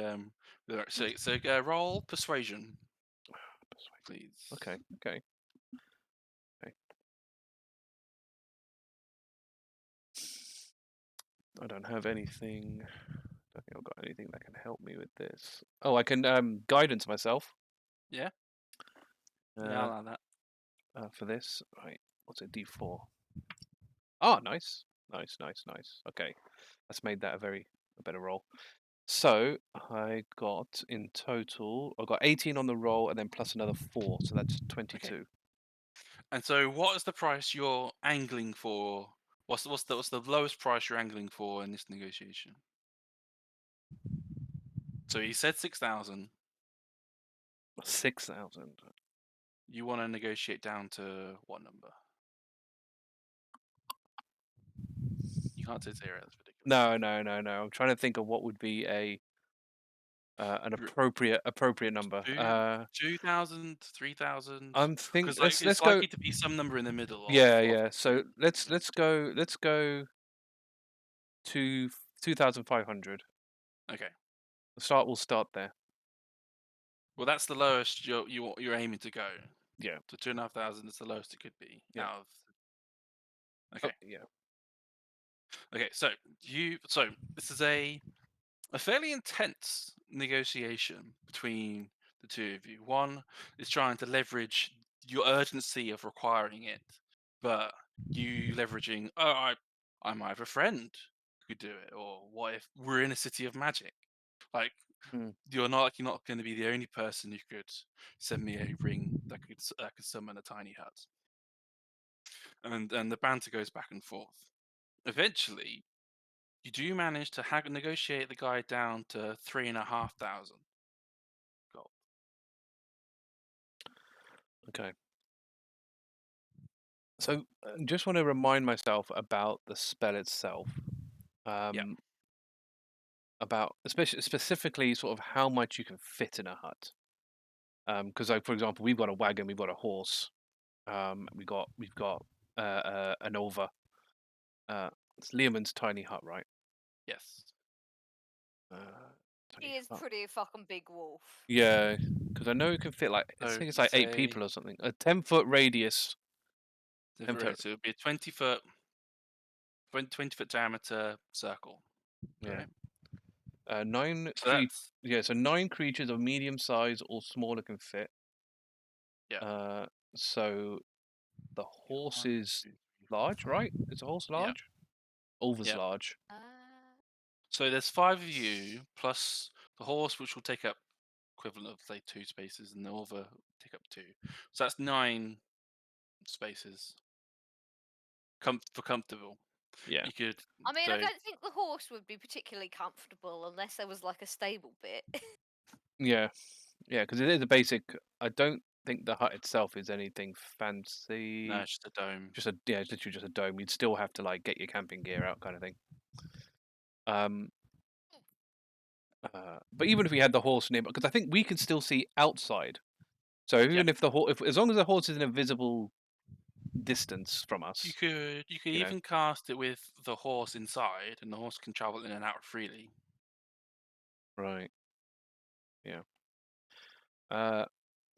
so roll persuasion, please. Okay. I don't have anything. Don't think I've got anything that can help me with this. Oh, I can guidance myself. Yeah. Yeah, I'll allow that. For this, right? What's it? D4. Oh, nice. Okay, that's made that a better roll. So I got in total, I got 18 on the roll, and then plus another 4, so that's 22. And so, what is the price you're angling for? What's the lowest price you're angling for in this negotiation? So he said 6,000. 6,000. You want to negotiate down to what number? You can't say 0. That's ridiculous. No. I'm trying to think of what would be an appropriate number. 2,000, 3,000. I'm thinking. Because Let's it's go. likely to be some number in the middle. Yeah. So let's go to 2,500. Okay. We'll start there. Well, that's the lowest you're aiming to go. Yeah. So 2,500 is the lowest it could be. Yeah. Out of... Okay. Oh, yeah. Okay. So this is a fairly intense negotiation between the two of you. One is trying to leverage your urgency of requiring it, but you leveraging, I might have a friend who could do it, or what if we're in a city of magic? Like, you're not going to be the only person who could send me a ring that could summon a tiny hut. And the banter goes back and forth. Eventually, you do manage to negotiate the guy down to 3,500 gold. Okay. So, just want to remind myself about the spell itself. About specifically sort of how much you can fit in a hut. Because, like, for example, we've got a wagon, we've got a horse, we've got an over. It's Leomund's tiny hut, right? Yes. He is pretty fucking big wolf. Yeah, because I know it can fit like I So think it's like 8 people or something. A 10-foot radius. So it would be a 20-foot diameter circle. Yeah. Right? 9 So that's so 9 creatures of medium size or smaller can fit. Yeah. So the horse 1, is 2, 3, large, 4, 5. right? Is a horse Yeah. large? Ulva's Yeah. large. So there's 5 of you plus the horse, which will take up equivalent of say 2 spaces, and the Orva take up 2. So that's 9 spaces. For comfortable. Yeah. You could. I mean, So I don't think the horse would be particularly comfortable unless there was like a stable bit. Yeah. Yeah, because it is a basic. I don't think the hut itself is anything fancy. no, it's just a dome. It's literally just a dome. You'd still have to like get your camping gear out, kind of thing. But even if we had the horse near, because I think we can still see outside. So even if the horse, as long as the horse is in a visible distance from us, You could you know. even cast it with the horse inside, and the horse can travel in and out freely. Right. Yeah.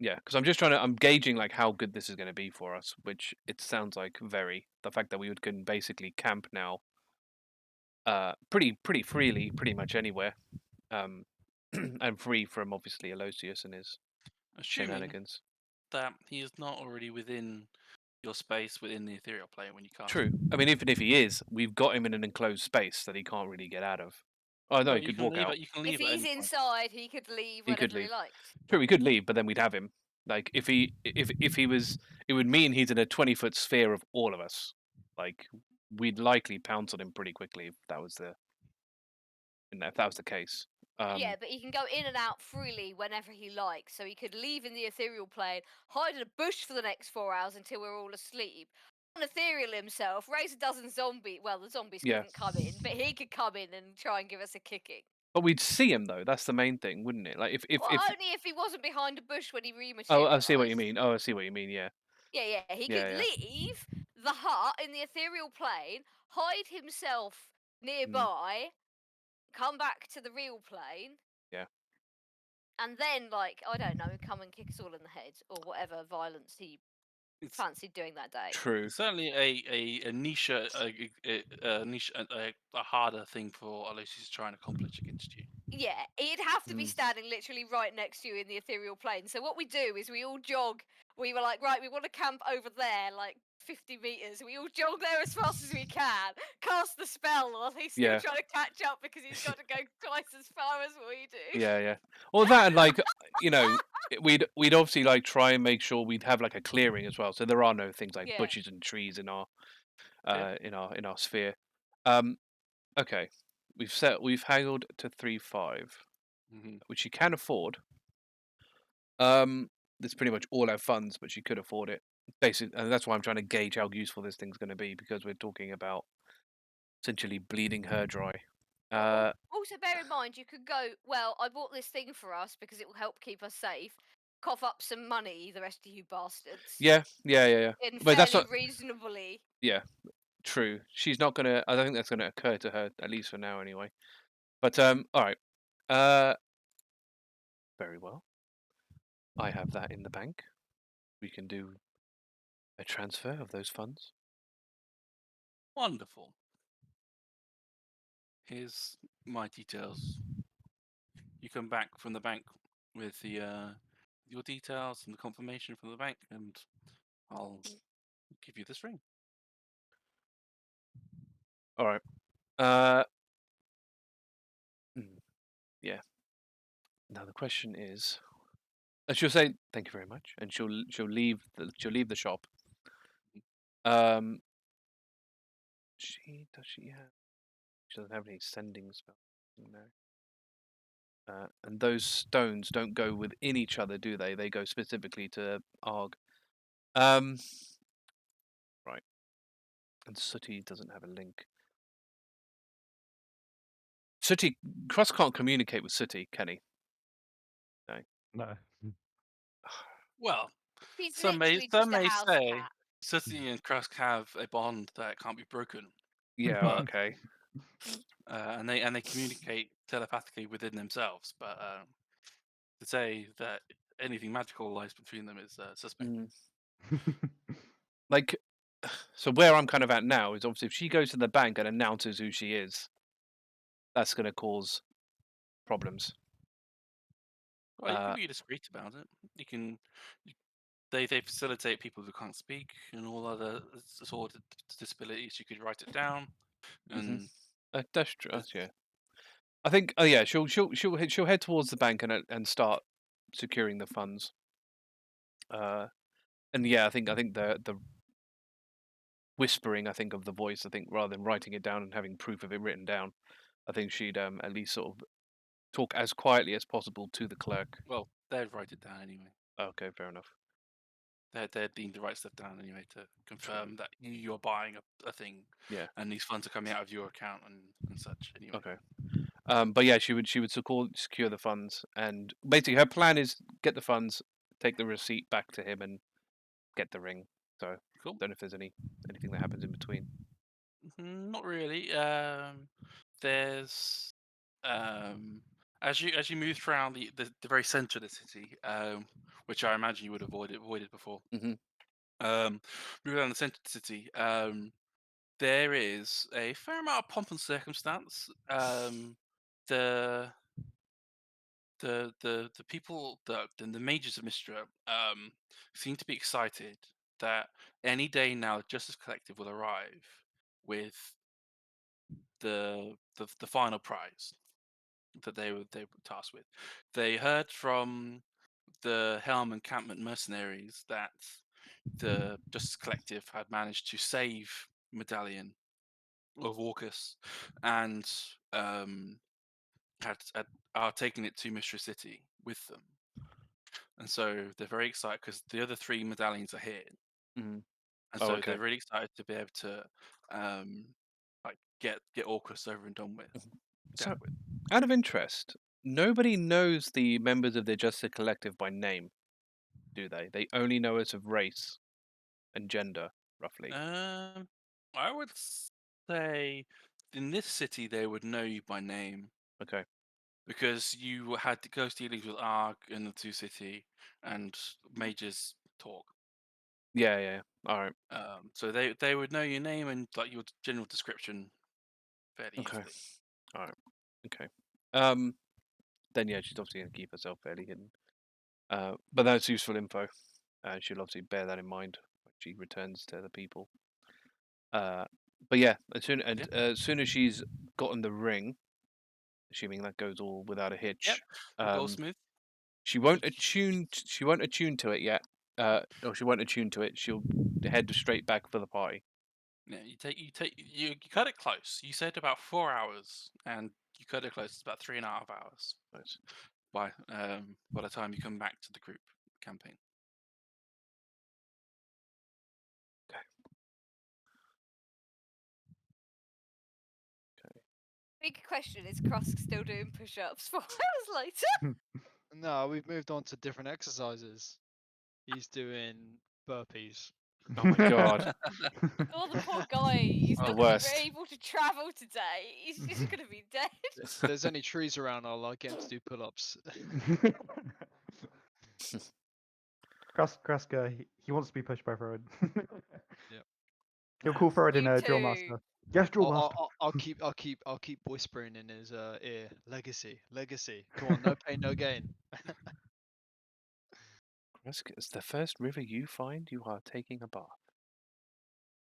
Yeah, because I'm gauging like how good this is going to be for us, which it sounds like very. The fact that we can basically camp now, pretty freely, pretty much anywhere, and free from obviously Aloysius and his Assuming shenanigans. that he is not already within your space within the ethereal plane when you cast. True. I mean, even if he is, we've got him in an enclosed space that he can't really get out of. Oh no, Well, he you could can walk leave out. it. You can If leave it. he's inside, he could leave He could whenever he leave. liked. True, he could leave, but then we'd have him. Like if he was, it would mean he's in a 20-foot sphere of all of us. Like we'd likely pounce on him pretty quickly if that was the case. Yeah, but he can go in and out freely whenever he likes. So he could leave in the ethereal plane, hide in a bush for the next 4 hours until we're all asleep. On ethereal himself, raise a dozen zombies. Well, the zombies Yeah. couldn't come in, but he could come in and try and give us a kicking. But we'd see him though. That's the main thing, wouldn't it? Like if Only if he wasn't behind a bush when he rematerialized. Oh, I see what you mean. I see what you mean. Yeah. Yeah. He Yeah, could yeah. leave the hut in the ethereal plane, hide himself nearby, come back to the real plane. Yeah. And then, like, I don't know, come and kick us all in the head or whatever violence he fancied doing that day. True. It's certainly a niche, a harder thing for Aloysius to try and accomplish against you. Yeah, he'd have to be standing literally right next to you in the ethereal plane. So what we do is we all jog. We were like, right, we want to camp over there, like 50 meters. We all jog there as fast as we can, cast the spell while he's still trying to catch up because he's got to go twice as far as we do. Yeah. Well, that and like we'd obviously like try and make sure we'd have like a clearing as well, so there are no things like bushes and trees in our in our sphere. Okay, we've haggled to 3-5, which you can afford. That's pretty much all our funds, but she could afford it. Basically, and that's why I'm trying to gauge how useful this thing's going to be, because we're talking about essentially bleeding her dry. Also, bear in mind, you could go, well, I bought this thing for us because it will help keep us safe. Cough up some money, the rest of you bastards. Yeah. In But that's fairly not reasonably. Yeah, true. She's not gonna. I don't think that's gonna occur to her, at least for now, anyway. But all right. Very well. I have that in the bank. We can do a transfer of those funds. Wonderful. Here's my details. You come back from the bank with the your details and the confirmation from the bank, and I'll give you this ring. All right. Yeah. Now the question is, she'll say thank you very much, and she'll leave the shop. She doesn't have any sending spells. No. And those stones don't go within each other, do they? They go specifically to Arg. Right. And Sooty doesn't have a link. Sooty, Krusk can't communicate with Sooty, can he? No. Well, He's some may literally just a house say cat. Sooty and Krusk have a bond that can't be broken. Yeah. But- Okay. And they communicate telepathically within themselves. But to say that anything magical lies between them is suspect. Like, so where I'm kind of at now is obviously if she goes to the bank and announces who she is, that's going to cause problems. Well, you can Uh, be discreet about it. You can. They facilitate people who can't speak and all other sort of disabilities. You could write it down, and that's true. it's- Yeah, I think. Oh yeah, she'll head towards the bank and start securing the funds. And yeah, I think the whispering, I think, of the voice, I think, rather than writing it down and having proof of it written down, I think she'd at least sort of talk as quietly as possible to the clerk. well, they'd write it down anyway. Okay, fair enough. They'd need to write stuff down anyway to confirm that you're buying a thing. Yeah. And these funds are coming out of your account and such anyway. Okay. But yeah, she would secure the funds, and basically her plan is get the funds, take the receipt back to him, and get the ring. So Cool. don't know if there's anything that happens in between. Not really. There's as you move around the very center of the city, which I imagine you would have avoided before. Mhm. Move around the center of the city. There is a fair amount of pomp and circumstance. The people the mages of Mistra seem to be excited that any day now the Justice Collective will arrive with the final prize that they were tasked with. They heard from the Helm Encampment mercenaries that the Justice Collective had managed to save Medallion of Orcus and are taking it to Mistress City with them. And so they're very excited because the other 3 medallions are here. Mhm. And Oh, so okay. they're really excited to be able to like get Orcus over and done with. So, dealt with. out of interest, nobody knows the members of the Justice Collective by name, do they? They only know us of race and gender, roughly. I would say in this city they would know you by name Okay. because you had close dealings with Arg in the 2 city and mages talk. Yeah. All right. So they would know your name and like your general description fairly Okay. easily. All right. Okay. Then yeah, she's obviously going to keep herself fairly hidden. But that's useful info. She'll obviously bear that in mind when she returns to the people. But yeah, as soon as she's gotten the ring, assuming that goes all without a hitch, We'll go smooth. she won't attune to it yet. Or she won't attune to it. She'll head straight back for the party. Yeah, you cut it close. You said about 4 hours, and you cut it close. It's about 3.5 hours Nice. by the time you come back to the group campaign. Big question: is Krusk still doing push-ups 4 hours later? No, we've moved on to different exercises. He's doing burpees. Oh my god. Oh, the poor guy. He's The not going to worst. be able to travel today. He's just going to be dead. If there's any trees around, I'll get him to do pull-ups. Krusk, he wants to be pushed by Thoradin. Yep. He'll call Thoradin You a drill too. master. Yes, drill master. I'll keep whispering in his ear. Legacy. Come on, no pain, no gain. Krusk, it's the first river you find, you are taking a bath.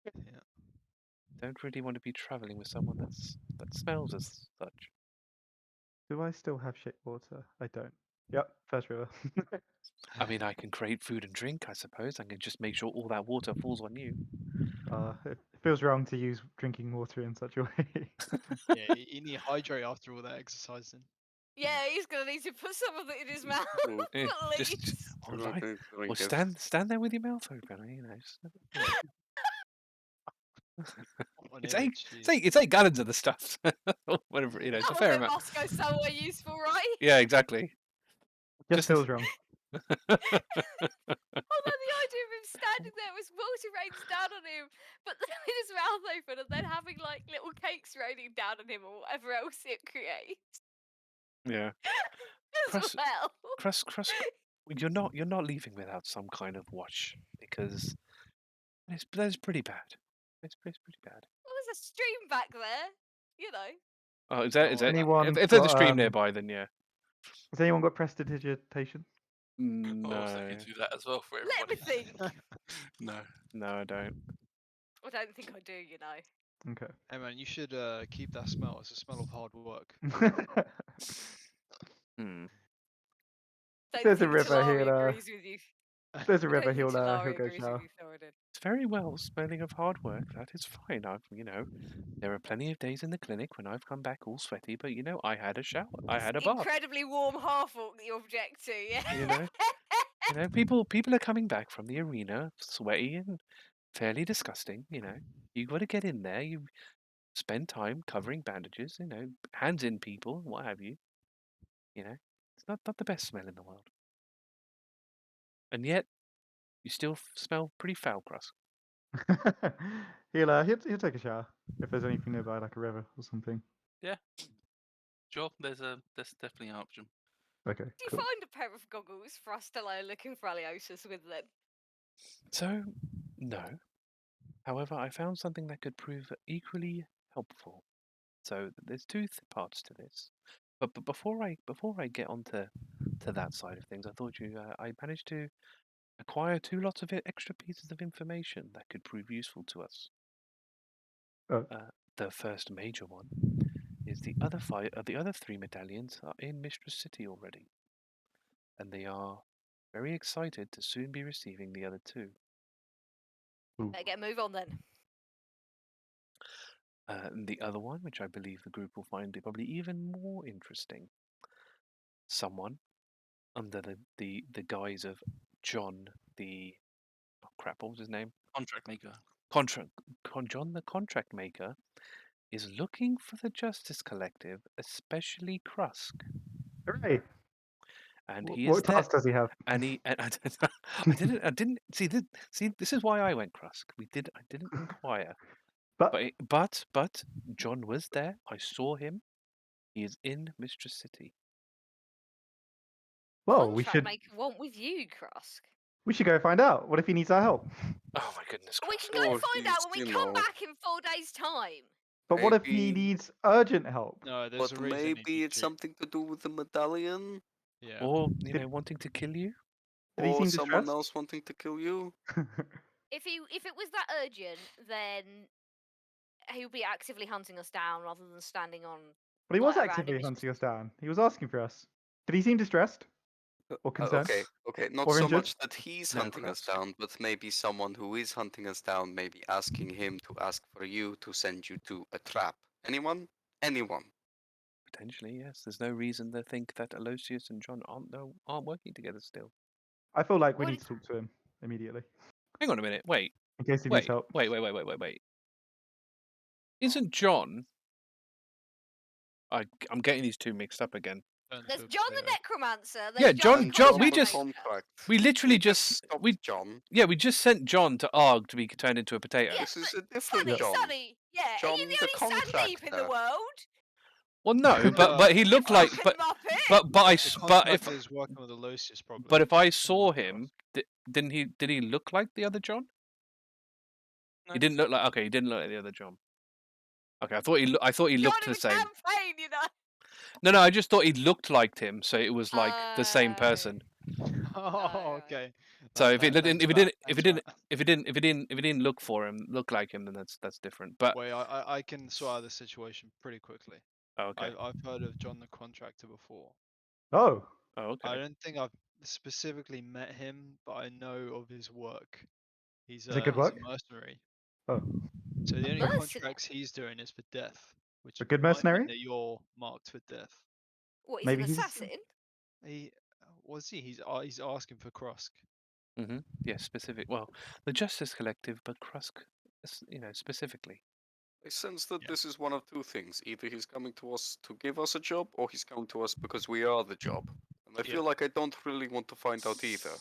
Yeah. Don't really want to be traveling with someone that smells as such. Do I still have shit water? I don't. Yep, first river. I mean, I can create food and drink, I suppose. I can just make sure all that water falls on you. It feels wrong to use drinking water in such a way. Yeah, you need hydrate after all that exercising. Yeah, he's going to need to put some of it in his mouth. Ooh. Eh, At just least. all You're not right. going to drink Well, it. stand there with your mouth open. You know, On it's it, eight. jeez. It's 8 gallons of the stuff. Whatever, you know, it's a Some fair of it amount. must go somewhere useful, right? Yeah, exactly. Just feels wrong. Although the idea of him standing there with water rains down on him, but then with his mouth open and then having like little cakes raining down on him or whatever else it creates Yeah. as well. Krusk, you're not leaving without some kind of watch because that's pretty bad. It's pretty bad. Well, there's a stream back there, you know. Oh, is that Oh, is that Anyone if there's a got, stream nearby, then yeah. Has anyone got prestidigitation? Oh, I was looking No, to do that as well for Let everybody. me think. No. no, I don't. I don't think I do, you know. Okay. Hey man, you should keep that smell. It's a smell of hard work. Hmm. Don't There's a think river, Talari he'll, agrees with you. There's a I river, don't think he'll Talari go agrees with shower. you, Thoradin. It's very well smelling of hard work. That is fine. There are plenty of days in the clinic when I've come back all sweaty, but I had a shower. I had a bath. Incredibly warm Half-Orc that you object to, yeah. People are coming back from the arena sweaty and fairly disgusting. You got to get in there. You spend time covering bandages. Hands in people, what have you. It's not the best smell in the world. And yet, you still smell pretty foul, Krusk. He'll take a shower if there's anything nearby, like a river or something. Sure, there's definitely an option. Okay, Do you cool. find a pair of goggles for us to lie looking for Aliosis with then? So, no. However, I found something that could prove equally helpful. So there's two parts to this. But before I get onto that side of things, I thought I managed to acquire two lots of extra pieces of information that could prove useful to us. Oh. The first major one is the other three medallions are in Mistress City already, and they are very excited to soon be receiving the other two. Ooh. Better get a move on then. And the other one, which I believe the group will find probably even more interesting, someone under the guise of John what was his name? Contract maker. John the contract maker is looking for the Justice Collective, especially Krusk. Hooray! And What task does he have? and I didn't see this. See, this is why I went Krusk. I didn't inquire. But John was there. I saw him. He is in Mistress City. Well, Contract maker want with you, Krusk. we should go find out. What if he needs our help? Oh my goodness, We Krusk. can go Or find out he's, when we you come know, back in 4 days' time. But what if he maybe- needs urgent help? No, there's But a reason he maybe needs it's you. something to do with the medallion, Yeah. Or wanting to kill you. Did he or seem someone distressed? else wanting to kill you. If it was that urgent, then he would be actively hunting us down rather than standing on. Well, he was like, around actively him. hunting us down. He was asking for us. Did he seem distressed? Or concerned? Okay, not Or so injured? much that he's No, hunting us Krusk. down, but maybe someone who is hunting us down, maybe asking him to ask for you to send you to a trap. Anyone? Anyone. Potentially, yes. There's no reason to think that Aloysius and John aren't working together still. I feel like we What need did- to talk to him immediately. Hang on a minute. Wait. In case he needs Wait. help. Wait. Isn't John? I'm getting these two mixed up again. Turn There's to a John the potato. Necromancer. Yeah, There's John- the John, we contract just- maker. We literally We just stopped John. we just sent John to Arg to be turned into a potato. Yeah, This is a but different Sunny, John. Sunny, yeah. Are John you the the only Sandeep in the contractor. world? Well, no, but he looked like Fucking Muppet. but The if contractor is working with Aloysius, probably. but if I not saw Krusk. him, did he look like the other John? No. He didn't look like he didn't look like the other John. Okay, I thought he looked John the in same. campaign, you know. No, I just thought he looked like him, so it was like the same Oh. person. Oh, okay. So That- if it that- didn't, thanks, if Matt. it didn't look like him, then that's different. But Wait, I can sort out the situation pretty quickly. oh, okay, I've heard of John the Contractor before. Oh, oh, I okay. don't think I've specifically met him, but I know of his work. He's Is it good he's work? a mercenary. oh. So the only Mercenary? contracts he's doing is for death, which A good might mean mercenary? that you're marked for death. What, he's Maybe an he's- assassin? He was he? He's asking for Krusk. Yes, specific. Well, the Justice Collective, but Krusk, specifically. I sense that Yeah. this is one of two things. Either he's coming to us to give us a job, or he's coming to us because we are the job. And I feel like I don't really want to find out either.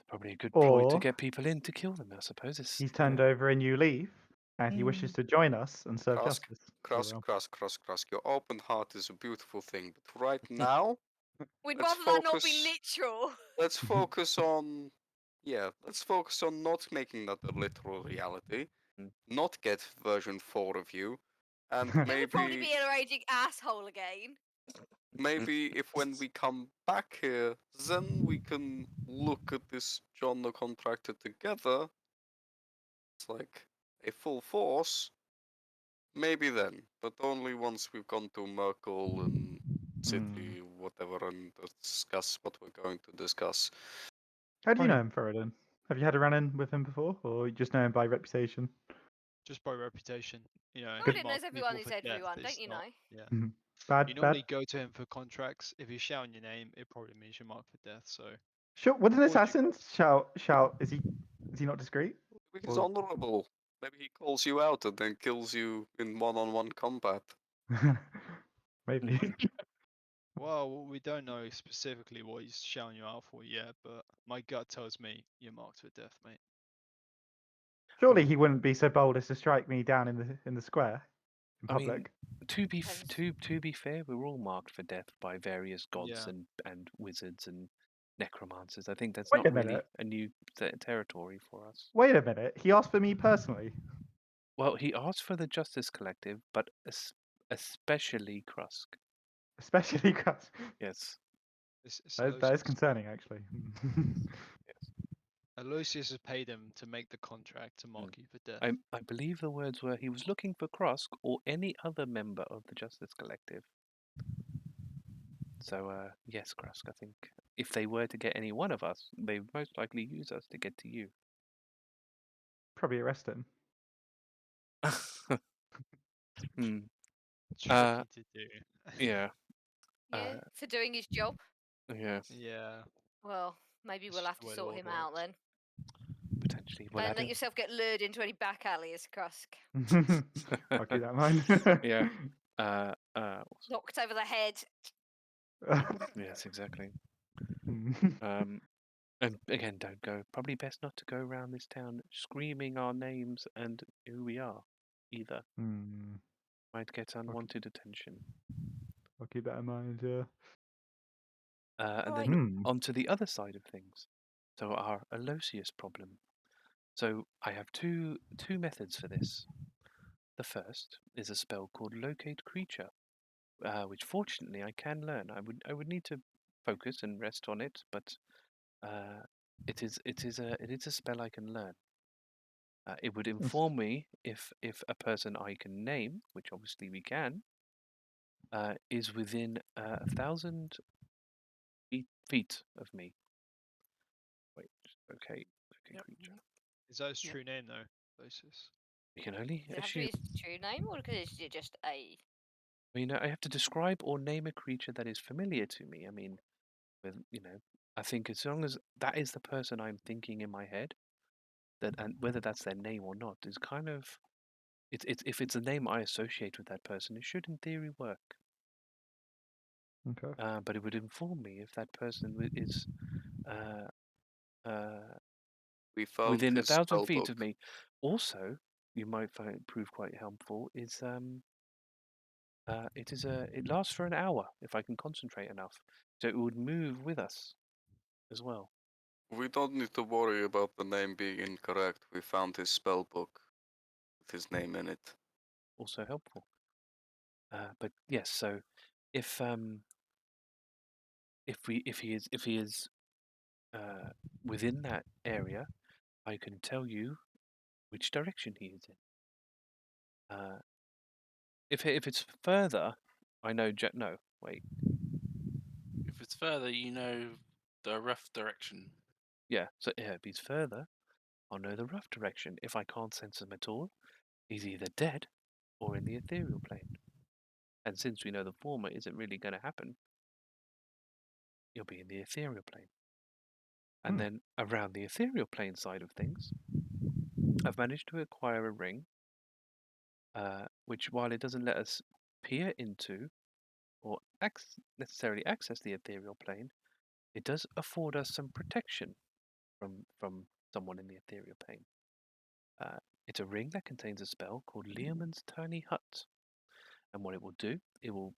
Probably a good ploy to Or- get people in to kill them, I suppose. He's turned over a new leaf, and he wishes to join us and serve Krusk, justice. Krusk. Your open heart is a beautiful thing, but right now, We'd Let's rather that not be focus- literal. let's focus on. Yeah, let's focus on not making that a literal reality. Mm. Not get version 4 of you. And It would probably maybe be a raging asshole again. maybe if when we come back here, then we can look at this John the Contractor together. It's like a full force. Maybe then, but only once we've gone to Merkel and City, whatever, and discuss what we're going to discuss. How do you Fine. know him, Thoradin? Have you had a run-in with him before, or you just know him by reputation? Just by reputation, you know. Thoradin he knows marks everyone people who's for death, everyone, it's don't you not- know? Yeah. Bad, You bad. normally go to him for contracts. If he's shouting your name, it probably means you're marked for death. So Sure. Wouldn't What would you- assassins shout? Is he not discreet? Maybe he's Well- honorable. Maybe he calls you out and then kills you in one-on-one combat. Maybe. well, we don't know specifically what he's shouting you out for yet, but my gut tells me you're marked for death, mate. Surely he wouldn't be so bold as to strike me down in the square in I mean, public. To be Depends. to be fair, we're all marked for death by various gods Yeah. and wizards and necromancers. I think that's Wait not a really minute. a new territory for us. Wait a minute. He asked for me personally. Well, he asked for the Justice Collective, but especially Krusk. Especially because Yes. It's that is Aloysius. concerning, actually. Aloysius has paid him to make the contract to mark you for death. I believe the words were he was looking for Krusk or any other member of the Justice Collective. So, yes, Krusk, I think if they were to get any one of us, they would most likely use us to get to you. Probably arrest him. Hmm. Tricky to do. Yeah. Yeah, for doing his job. Yeah. Yeah. Well, maybe It's we'll have the to way the sort world him out works. then. Potentially. Well, Don't let yourself get lured into any back alleys, Krusk. I'll keep that in mind. Yeah. Knocked over the head. Yes, exactly. Mm. And again, don't go. Probably best not to go around this town screaming our names and who we are, either. Mm. Might get unwanted attention. I'll keep that in mind. Yeah. And Right. then onto the other side of things. So our Aloysius problem. So I have two methods for this. The first is a spell called Locate Creature, which fortunately I can learn. I would need to focus and rest on it, but it is a spell I can learn. It would inform me if a person I can name, which obviously we can, is within 1,000 feet of me. Wait, okay, Yep. creature. Is that his Yep. true name though, Aloysius? You can only Does it have to assume. be his true name, or is it just a? I mean, I have to describe or name a creature that is familiar to me. I mean, with I think as long as that is the person I'm thinking in my head, that and whether that's their name or not is kind of it's if it's a name I associate with that person, it should in theory work. Okay. But it would inform me if that person is We found within his 1,000 feet spellbook. of me. Also, you might find it prove quite helpful. Is it lasts for an hour if I can concentrate enough, so it would move with us as well. We don't need to worry about the name being incorrect. We found his spellbook with his name in it. Also helpful. But yes, so if he is within that area, I can tell you which direction he is in. If it's further, I know. No, wait. If it's further, you know the rough direction. Yeah. So if he's further, I'll know the rough direction. If I can't sense him at all, he's either dead or in the ethereal plane. And since we know the former isn't really going to happen, you'll be in the ethereal plane. And then around the ethereal plane side of things, I've managed to acquire a ring, which, while it doesn't let us peer into or necessarily access the ethereal plane, it does afford us some protection from someone in the ethereal plane. It's a ring that contains a spell called Leomund's Tiny Hut. And what it will do, it will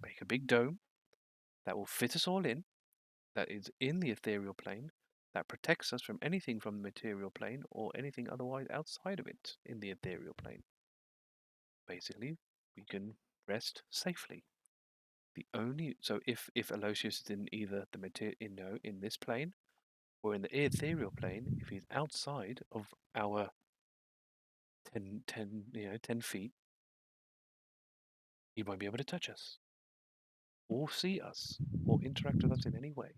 make a big dome that will fit us all in, that is in the ethereal plane, that protects us from anything from the material plane or anything otherwise outside of it in the ethereal plane. Basically, we can rest safely. So if Aloysius is in either the in this plane or in the ethereal plane, if he's outside of our 10 feet, he won't be able to touch us or see us or interact with us in any way.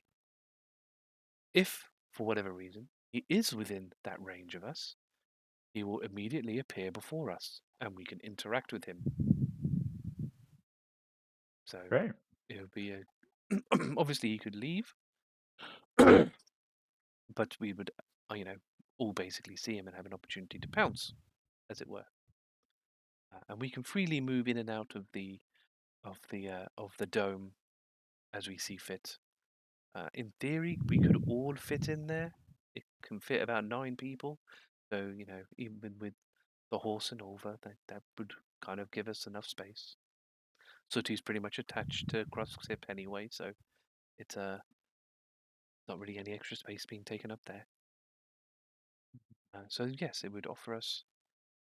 If, for whatever reason, he is within that range of us, he will immediately appear before us and we can interact with him. So Great. it would be a obviously he could leave, but we would all basically see him and have an opportunity to pounce, as it were. And we can freely move in and out of the dome as we see fit. In theory, we could all fit in there. It can fit about 9 people. So, even with the horse and over, that would kind of give us enough space. Sooty's pretty much attached to Krusk's hip anyway, so it's not really any extra space being taken up there. So yes, it would offer us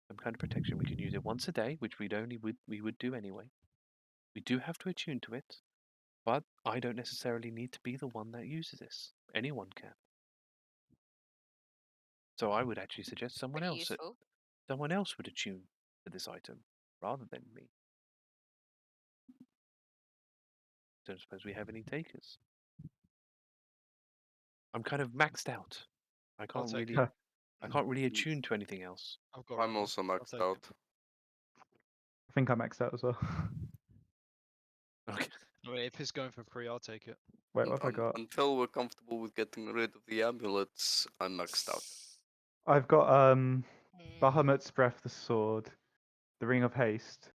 some kind of protection. We can use it once a day, which we would do anyway. We do have to attune to it, but I don't necessarily need to be the one that uses this. Anyone can. So I would actually suggest someone Pretty else. useful. Someone else would attune to this item rather than me. Don't suppose we have any takers. I'm kind of maxed out. I I'll can't take really. it. I can't really attune to anything else. I've got I'm it. also I'll maxed take it. out. I think I maxed out as well. Okay. I mean, if it's going for free, I'll take it. Wait, what have I got? Until we're comfortable with getting rid of the amulets, I'm maxed out. I've got Mm. Bahamut's Breath, the sword, the Ring of Haste.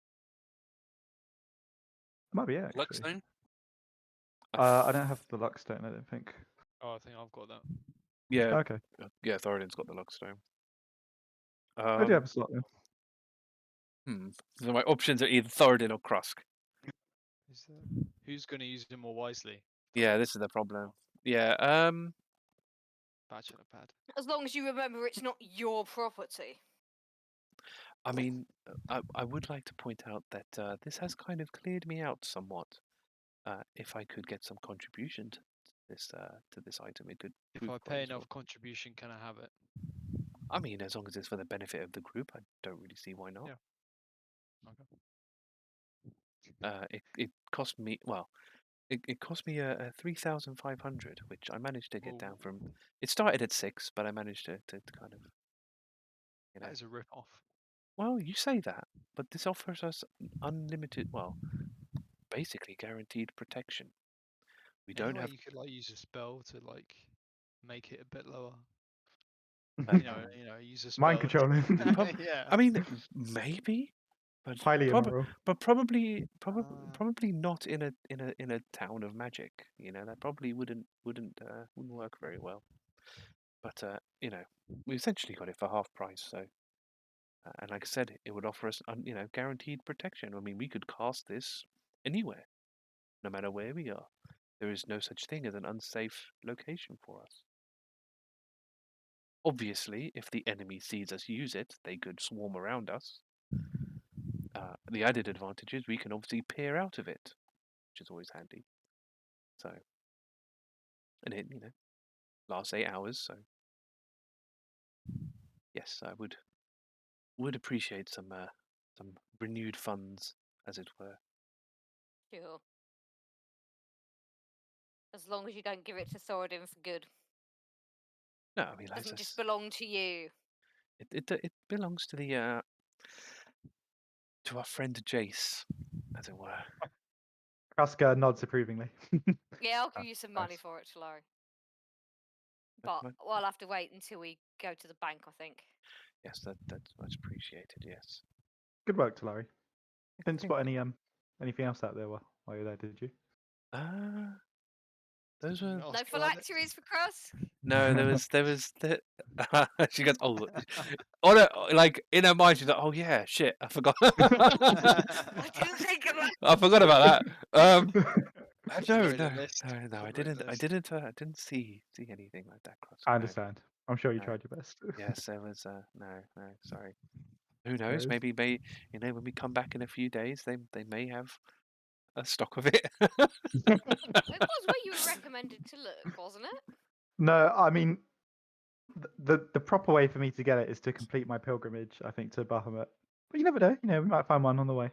That might be it, actually. Luckstone? I don't have the Luckstone, I don't think. Oh, I think I've got that. Yeah. Okay. Yeah. Thoradin's got the Luckstone. I do have a slot then. So my options are either Thoradin or Krusk. Is there... Who's going to use it more wisely? Yeah, this is the problem. Yeah. Bachelor pad. As long as you remember it's not your property. I mean, I would like to point out that this has kind of cleared me out somewhat. If I could get some contribution to this item, it could. If prove I quite pay useful. enough contribution, can I have it? I mean, as long as it's for the benefit of the group, I don't really see why not. Yeah. Okay. It cost me it cost me a 3,500, which I managed to get down from. It started at 6, but I managed to kind of. That is a rip off. Well, you say that, but this offers us unlimited, basically guaranteed protection. We don't have. You could like use a spell to like make it a bit lower. Use a spell. Mind controlling. Yeah. I mean, maybe, but Highly immoral. but probably not in a town of magic. That probably wouldn't work very well. But we essentially got it for half price. So, and like I said, it would offer us guaranteed protection. I mean, we could cast this anywhere, no matter where we are. There is no such thing as an unsafe location for us. Obviously, if the enemy sees us use it, they could swarm around us. The added advantage is we can obviously peer out of it, which is always handy. So, and it lasts 8 hours. So, yes, I would appreciate some renewed funds, as it were. Sure. As long as you don't give it to Thoradin for good. No, I mean, It doesn't just belong to you. It belongs to the to our friend Jace, as it were. Krusk nods approvingly. Yeah, I'll give you some money Nice. for it, Talari. That's But much- I'll have to wait until we go to the bank, I think. Yes, that's much appreciated. Yes. Good work, Talari. Didn't Thank spot anything else out there while you're there, did you? Those were No phylacteries for Krusk? no. There was the. She goes, oh, like in her mind, she's like, oh yeah, shit, I forgot. I didn't think of that. I forgot about that. No, Read the list. I Read the didn't. I list. didn't see anything like that. Krusk, I no. understand. I'm sure you No. tried your best. Yes, there was. No, sorry. Who knows? Knows. Maybe when we come back in a few days, they may have a stock of it. It was where you were recommended to look, wasn't it? No, I mean, the proper way for me to get it is to complete my pilgrimage, I think, to Bahamut. But you never know. We might find one on the way.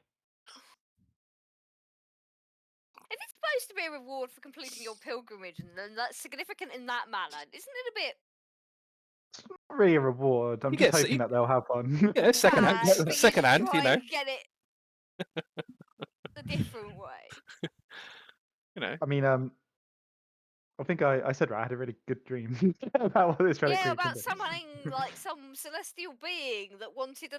If it's supposed to be a reward for completing your pilgrimage, and then that's significant in that manner, isn't it a bit? It's not really a reward. I'm You just get- hoping you- that they'll have one. Yeah, second hand, bad, but you second hand, try you know. and get it a different way. You know. I mean, I think I said right. I had a really good dream about what this relic Yeah, can about do. summoning like some celestial being that wanted a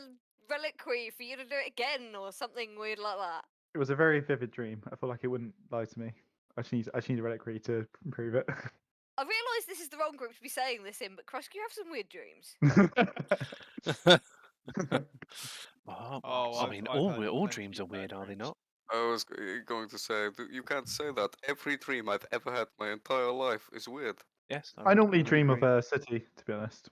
reliquary for you to do it again, or something weird like that. It was a very vivid dream. I feel like it wouldn't lie to me. I just need a reliquary to prove it. I realise this is the wrong group to be saying this in, but Krusk, you have some weird dreams. Oh, Oh, I I've- mean, I've all heard all plenty dreams are of bad weird, are they dreams. not? I was going to say, you can't say that. Every dream I've ever had my entire life is weird. Yes. I normally would dream of agree. a city, to be honest.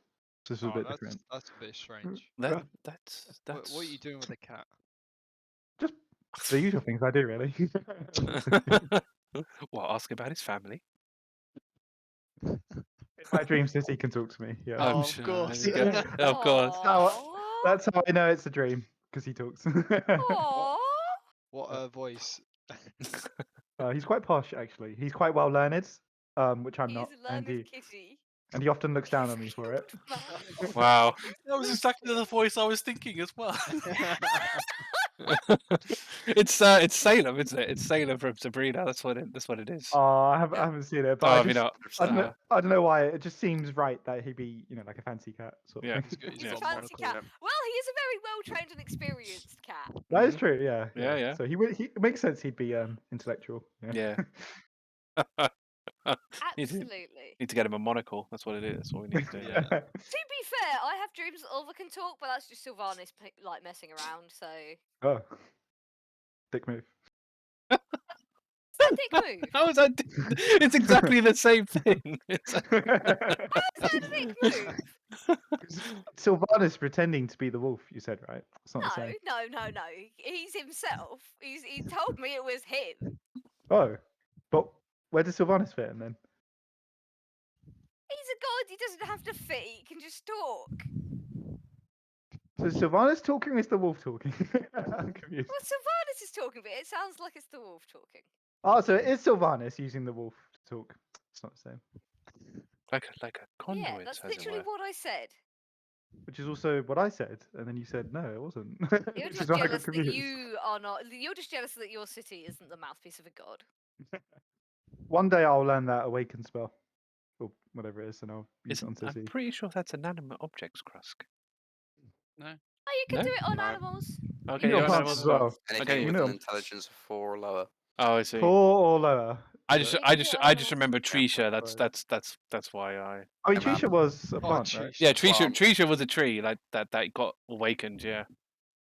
This was a Oh, bit that's different. that's a bit strange. That's What are you doing with a cat? Just the usual things I do, really. Well, ask about his family. In my dream, city can talk to me. Yeah. Oh, I'm of sure. course. There you go. Of course. Aww. That's how I know it's a dream, because he talks. Aww. What a voice. He's quite posh, actually. He's quite well learned, which I'm He's not, a learned kitty. and he often looks down on me for it. Wow. That was exactly the voice I was thinking as well. It's Salem, isn't it? It's Salem from Sabrina. That's what it is. Oh, I haven't seen it, but Oh, I have you just, not? I don't know why. It just seems right that he'd be, like a fancy cat sort of Yeah. thing. He's Yeah. a fancy cat. Yep. Well, he is a very well trained and experienced cat. That is true. Yeah. Yeah. So he it makes sense. He'd be intellectual. Yeah. Absolutely. Need to get him a monocle. That's what it is. That's what we need to do. Yeah. To be fair, I have dreams that Ulva can talk, but that's just Sylvanas like messing around. So Oh, dick move. it's a dick move. How is that? It's exactly the same thing. It's How is that a dick move? Sylvanas pretending to be the wolf. You said right? It's not the same. No. He's himself. He told me it was him. Oh, but where does Sylvanas fit in then? He's a god. He doesn't have to fit. He can just talk. So is Sylvanas talking or is the wolf talking? I'm confused. Well, Sylvanas is talking, but it sounds like it's the wolf talking. Oh, so it is Sylvanas using the wolf to talk. It's not the same. like a conduit. Yeah, that's as it literally were. what I said. Which is also what I said, and then you said no, it wasn't. You're Which just is why I got jealous that confused. you are not. You're just jealous that your city isn't the mouthpiece of a god. One day I'll learn that awaken spell, or whatever it is, and I'll use it on I'm City. pretty sure that's inanimate objects, Krusk. Oh, you can No? do it on No. animals. Okay, You you're got on plants animals as well. Anything Okay, with you an know. intelligence of 4 or lower. Oh, I see. 4 or lower. I is just it? I just remember Trisha. Right. That's why I. I mean, I'm out. Trisha was a Oh, plant, right? Yeah, Trisha. Plant. Trisha was a tree like that got awakened. Yeah.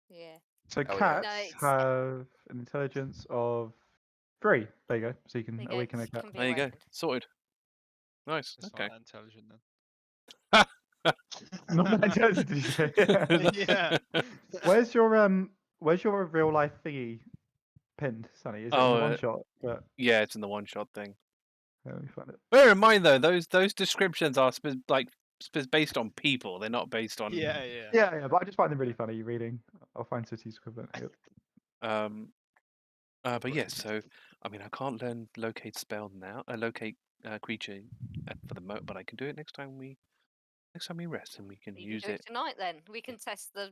Yeah. So Oh, yeah. cats No, it's- have an intelligence of 3. There you go. So you can There you go, awaken a it cat. can be There you go. awakened. Sorted. Nice. It's Okay. not that intelligent then. Not that intelligent, did you say? Yeah. Where's your real life thingy pinned, Sonny? Is it in Oh, the one shot? But Yeah, it's in the one shot thing. let me find it. Bear in mind though, those descriptions are based on people. They're not based on. Yeah. Yeah, but I just find them really funny reading. I'll find City's equivalent. Yep. But yes. So I mean, I can't learn locate spell now. Locate creature for the moment, but I can do it next time we rest, and we can You use can do it. it tonight then. We can test the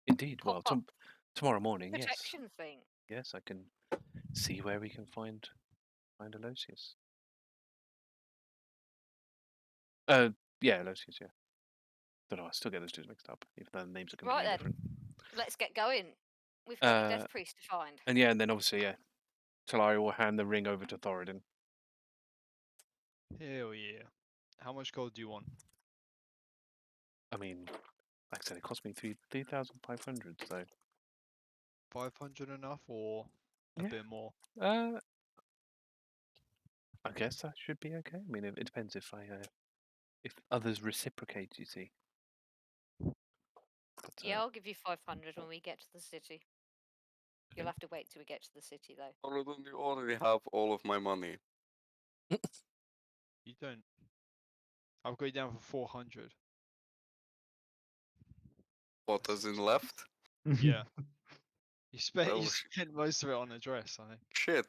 Indeed. Well, pop-up tomorrow morning. Yes. protection thing. Yes, I can see where we can find Aloysius. Yeah, Aloysius. Yeah. Don't know. I still get those two mixed up, even though the names are completely Right then. different. Let's get going. We've got the Uh, Death Priest to find. And yeah, and then obviously, yeah, Talari will hand the ring over to Thoradin. Hell yeah. How much gold do you want? I mean, like I said, it cost me 3,500. So 500 enough or a Yeah. bit more? I guess that should be okay. I mean, it depends if others reciprocate. You see. But But Yeah, I'll give you 500 when we get to the city. You'll Okay. have to wait till we get to the city, though. Thoradin, you already have all of my money. You don't. I'll go down for 400. What, as in left? Yeah. You spent Well, you spent most of it on a dress, I think. Shit.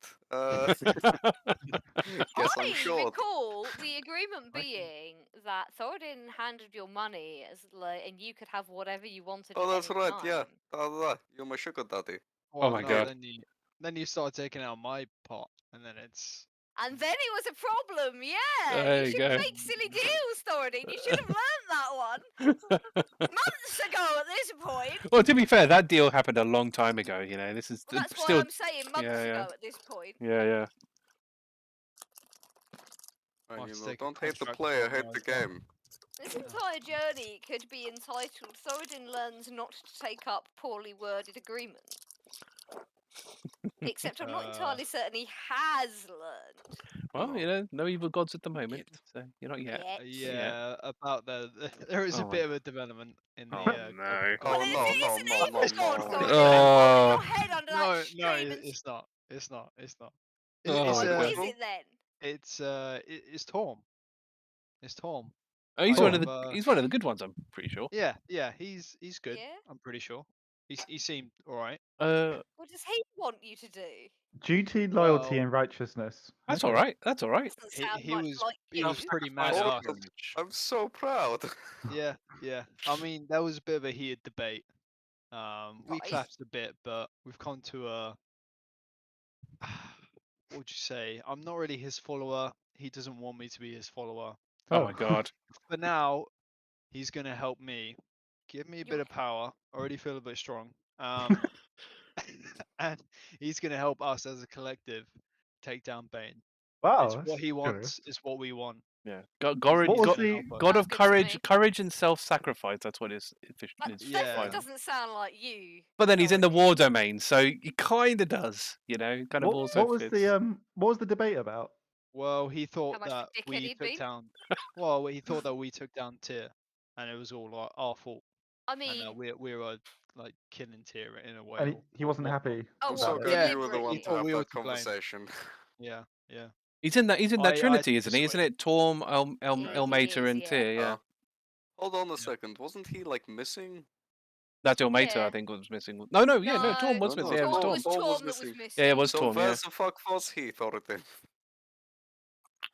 Guess I'm I short. recall the agreement Right. being that Thoradin handed your money and you could have whatever you wanted Oh, at that's any right, time. yeah. Da-da-da, you're my sugar daddy. Well, my no, God. then you start taking out my pot, and then it's And then it was a problem, yeah. There you you shouldn't go. make silly deals, Thoradin. You should have learned that one months ago at this point. Well, to be fair, that deal happened a long time ago. You know, this is Well, that's why still. I'm saying months yeah, ago at this point. yeah. And I'll you have to know, take a don't hate the contract player, quote hate now the as well. game. This entire journey could be entitled Thoradin learns not to take up poorly worded agreements. Except I'm not entirely certain he has learned. Well, No. you know, no evil gods at the moment, Yet. so you're not yet. Yet. Yeah, about there is a Oh my bit of a development in the. Oh no. Well, Oh, if no, it no, is an no, evil no, god, no. Thoradin, I'm holding Oh. your head under No, that no, stream and it's not. It's not. It's not. Oh It's my what God. is it then? it's Torm. It's Torm. Oh, he's I one of have, the he's one of the good ones, I'm pretty sure. Yeah, he's good. Yeah? I'm pretty sure. He seemed all right. What does he want you to do? Duty, loyalty, Well, and righteousness. That's Okay. all right. That's all right. Doesn't he sound he much was like he you. was pretty mad Oh, at us. damage. I'm so proud. Yeah. I mean, there was a bit of a heated debate. We Right. clashed a bit, but we've come to a. What would you say? I'm not really his follower. He doesn't want me to be his follower. Oh my God. For now, he's gonna help me. Give me a bit You're- of power. Already feel a bit strong. And he's gonna help us as a collective take down Bane. Wow, It's what that's he curious. wants. Is what we want. Yeah. He's God What was gonna the- help us. God of Sounds good to courage, me. courage and self-sacrifice. That's what his That is Yeah. definitely defined. doesn't sound like you. But then he's in the Thoradin. war domain, so he kind of does. You know, kind of also What was fits. what was the debate about? Well, he How thought much of a that dickhead we he'd took been? down. Well, he thought that we took down Tyr, and it was all our fault. I And mean, we were like killing Tyr in a way. And or he wasn't whatnot. happy. oh, I'm about so it. glad you were the deliberately. one He to thought have we were that to blame. conversation. Yeah. He's in that I Trinity, isn't he? persuaded- Isn't it Torm, Yeah, he Elmater, is, and yeah. Tyr? Yeah, Hold on a Yeah. second, wasn't he like missing? that's Elmater. Yeah. I think was missing. No, Torm was No, missing. no, Yeah, it was Torm Torm. was Torm was Torm that was missing. missing. Yeah, it was So Torm. where Yeah. the fuck was he, Thoradin?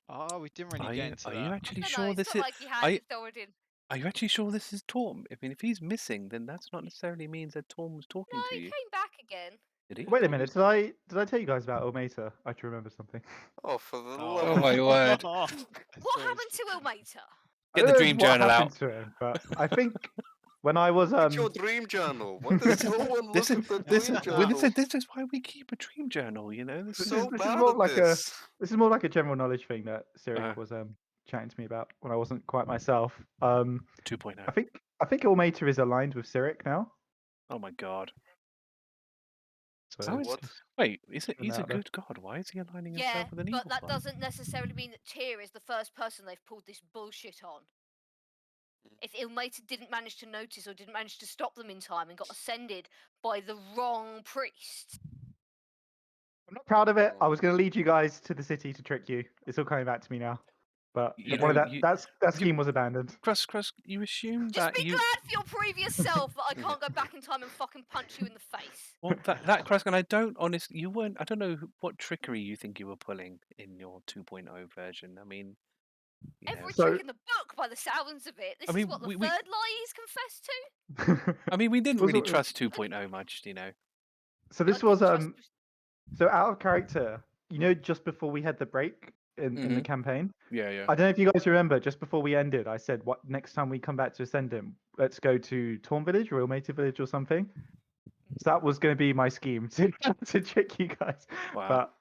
Oh, we didn't really Are get you into are that. you I actually don't know, sure it's this not is? like he Are handed you, Thoradin. are you actually sure this is Torm? I mean, if he's missing, then that's not necessarily means that Torm was talking No, to he you. came back again. Did he? Wait a minute, did I tell you guys about Ometa? I can remember something. Oh, for the Oh, love Oh of my word! What Sorry, happened to Ilmater? I Get the don't know dream what journal happened out. to him, but I think when I was It's your dream journal. Why does no one This look is at the this dream is journal? this is why we keep a dream journal. You know, this This is is So this is bad more at like this. this is more like a general knowledge thing that Cleric Uh-huh. was chatting to me about when I wasn't quite myself. 2.0. I think Ilmater is aligned with Cleric now. Oh my God! So How is What? wait? Is it? Putting He's that a out there. good god. Why is he aligning Yeah, himself with an evil but that one? doesn't necessarily mean that Tyr is the first person they've pulled this bullshit on. If Ilmater didn't manage to notice or didn't manage to stop them in time and got ascended by the wrong priest. I'm not proud of it. Oh. I was going to lead you guys to the city to trick you. It's all coming back to me now. But You one of know, that scheme was abandoned. Krusk, you assume Just that be you. glad for your previous self that I can't go back in time and fucking punch you in the face. Well, that Krusk, and I don't honestly. You weren't. I don't know what trickery you think you were pulling in your 2.0 version. I mean, you know. Every So- trick in the book, by the sounds of it. This I mean, is what the we- third lie he's confessed to. I mean, we didn't Was really it- trust 2.0 much, you know. So I this was didn't trust- so out of character. You know, just before we had the break in the Mhm. campaign, Yeah. I don't know if you guys remember. Just before we ended, I said, "What next time we come back to Ascendant, let's go to Torm Village or Ilmater Village or something." So that was going to be my scheme to trick you guys. Wow. But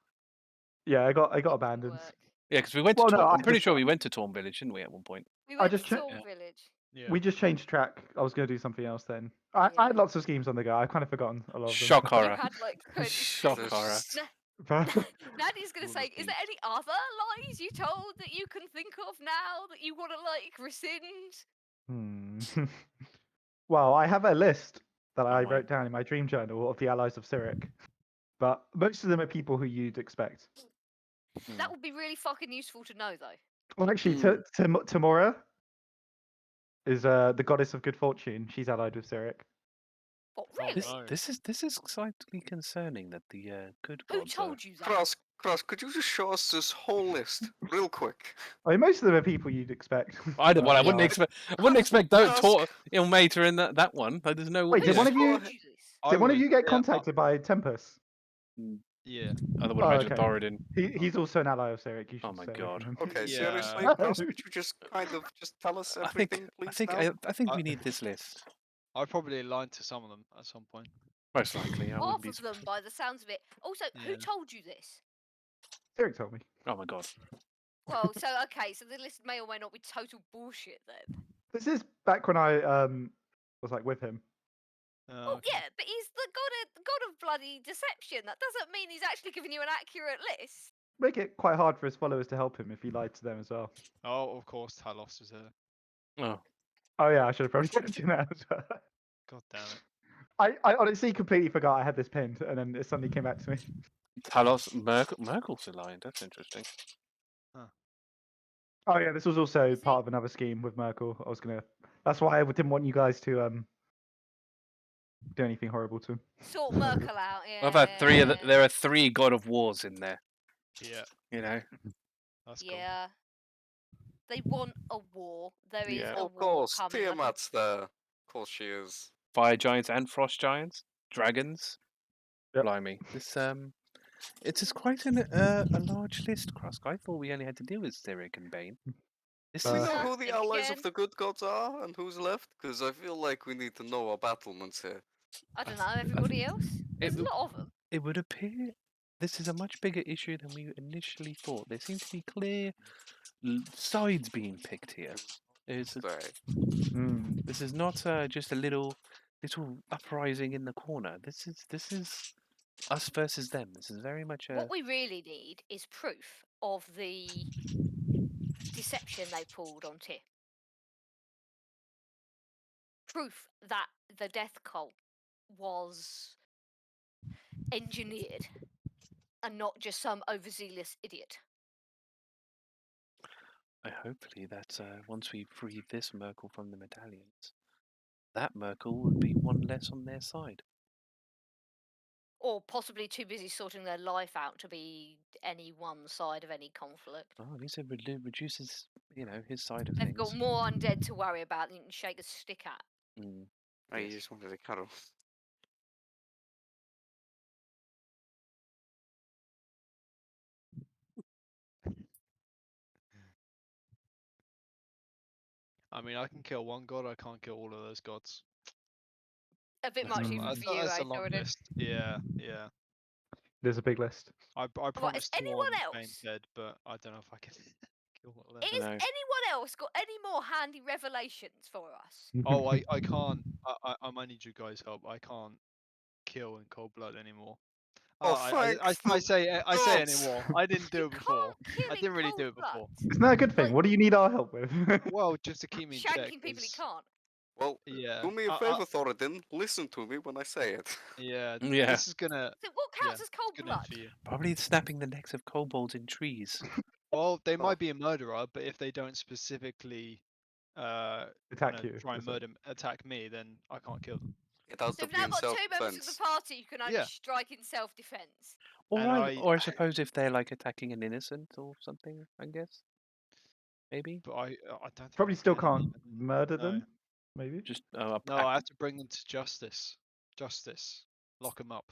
yeah, I got Didn't abandoned. work. Yeah, because we went to Well, no, Torm. I I'm pretty just- sure we went to Torm Village, didn't we, at one point? We I went just to checked- Torm Village. Yeah. We just changed track. I was going to do something else then. I had Yeah. lots of schemes on the go. I've kind of forgotten a lot of them. Shock You horror. had like 20 Shock There's horror. just- Nadia's gonna All say, the is there any other lies you told that you can think of now that you want to like rescind? Well, I have a list that I my. wrote down in my dream journal of the allies of Cyric, but most of them are people who you'd expect. That would be really fucking useful to know, though. Well, actually, Tamora is the goddess of good fortune. She's allied with Cyric. What, Oh, really? no. This is slightly concerning that the good Who gods told you that? Krusk, could you just show us this whole list real quick? I mean, most of them are people you'd expect. I don't. Well, I wouldn't Yeah. expect. I wouldn't expect Krusk. Ilmater in that one. Like, there's no. Wait, did Who one of you told you this? did one of would- you get yeah, contacted by Tempest? Yeah. I would Oh, imagine okay. Thoradin. He's also an ally of Cyric. You should Oh my stay away God. from him. Okay, Yeah. seriously, No. Krusk, could you just kind of just tell us I think. everything, please? I think. now? I think I- we need this list. I probably aligned to some of them at some point. Most likely, I wouldn't Half be. of them, by the sounds of it. Also, who Yeah. told you this? Cyric told me. Oh my God. Well, so okay, so the list may or may not be total bullshit then. This is back when I was like with him. Well, Okay. yeah, but he's the god of bloody deception. That doesn't mean he's actually giving you an accurate list. Make it quite hard for his followers to help him if he lied to them as well. Oh, of course, Talos is there. Oh, Oh yeah, I should have probably mentioned that as well. God damn it. I honestly completely forgot I had this pinned, and then it suddenly came back to me. Talos Merkel's aligned. That's interesting. Oh yeah, this was also Is part it? of another scheme with Merkel. I was gonna. That's why I didn't want you guys to do anything horrible to him. Sort Merkel out, yeah. I've had three of yeah, there are 3 God of Wars in there. Yeah, You know. that's cool. Yeah. They want a war. There is Yeah. a Of war course, coming. I can- Tiamat's there. Of course she is. Fire giants and frost giants, dragons. Yep. Blimey, this it is quite a large list, Krusk. I thought we only had to deal with Cyric and Bane. This Do we is know Uh, who the think allies again. of the good gods are and who's left? Because I feel like we need to know our battlements here. I don't know, everybody else? There's a lot of them. it would appear this is a much bigger issue than we initially thought. There seems to be clear sides being picked here. Right. This is not just a little uprising in the corner. This is us versus them. This is very much a. What we really need is proof of the deception they pulled on Tyr. Proof that the death cult was engineered and not just some overzealous idiot. Hopefully that once we free this Merkel from the medallions, that Merkel would be one less on their side. Or possibly too busy sorting their life out to be any one side of any conflict. Oh, at least it reduces, his side of They've things. got more undead to worry about than you can shake a stick at. Mm, I yes. just wanted to cuddle. I mean, I can kill one god, I can't kill all of those gods. A bit That's much a- even that's- for you, that's eh, a long Thoradin? list. Yeah. There's a big list. I promised to anyone warn Bane else? dead, but I don't know if I can kill all of them. Is No. anyone else got any more handy revelations for us? Oh, I can't. I might need you guys' help. I can't kill in cold blood anymore. Oh, I thanks say gods. anymore. I didn't do You it before. can't kill I in didn't really cold do it blood. before. Isn't that a good thing? Like- What do you need our help with? Well, just to keep me in check. Shanking people he 'cause- can't. Well, Yeah. do me a favor, Thoradin. Listen to me when I say it. Yeah. Yeah. This is gonna. So what counts Yeah, as cold Good blood? for you. Probably snapping the necks of kobolds in trees. Well, they Oh. might be a murderer, but if they don't specifically Attack you. try and or attack me, then I can't kill them. It has So to we've be now in got 2 members of self-defense. the party who can only Yeah. strike in self-defense. Or And I suppose if they're like attacking an innocent or something, I guess. Maybe. But I don't. Think Probably I still can. can't murder No. them. Maybe. Just No, I have to bring them to justice. Justice. Lock them up.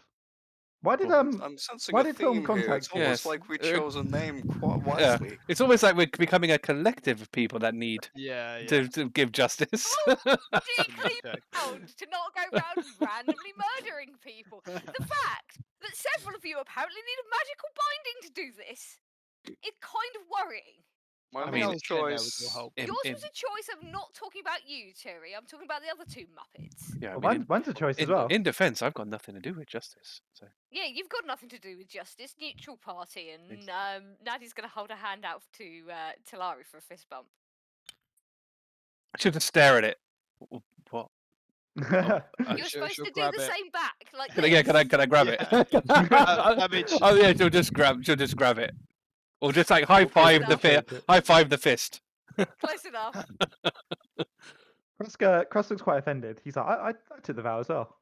Why did I'm sensing why a did Tom theme here. It's contact you? almost Yes. like we chose a name quite Yeah. wisely. It's almost like we're becoming a collective of people that need Yeah. to give justice. Particularly check. bound to not go round randomly murdering people. The fact that several of you apparently need a magical binding to do this is kind of worrying. My I I mean, I main was getting there with choice. your help. Yours was a choice of not talking about you, Terry. I'm talking about the other 2 Muppets. Yeah, I Well, mean, mine's a choice as well. in defense, I've got nothing to do with justice. So Yeah, you've got nothing to do with justice. Neutral party, and Nadia's going to hold her hand out to Talari for a fist bump. I should just stare at it. What? You're She'll supposed to do grab the it. same back, like Can I grab it? Yeah. Damage. Oh yeah, she'll just grab it, or just like high Close five enough. the fist. Close enough. Krusk looks quite offended. He's like, I took the vow as well,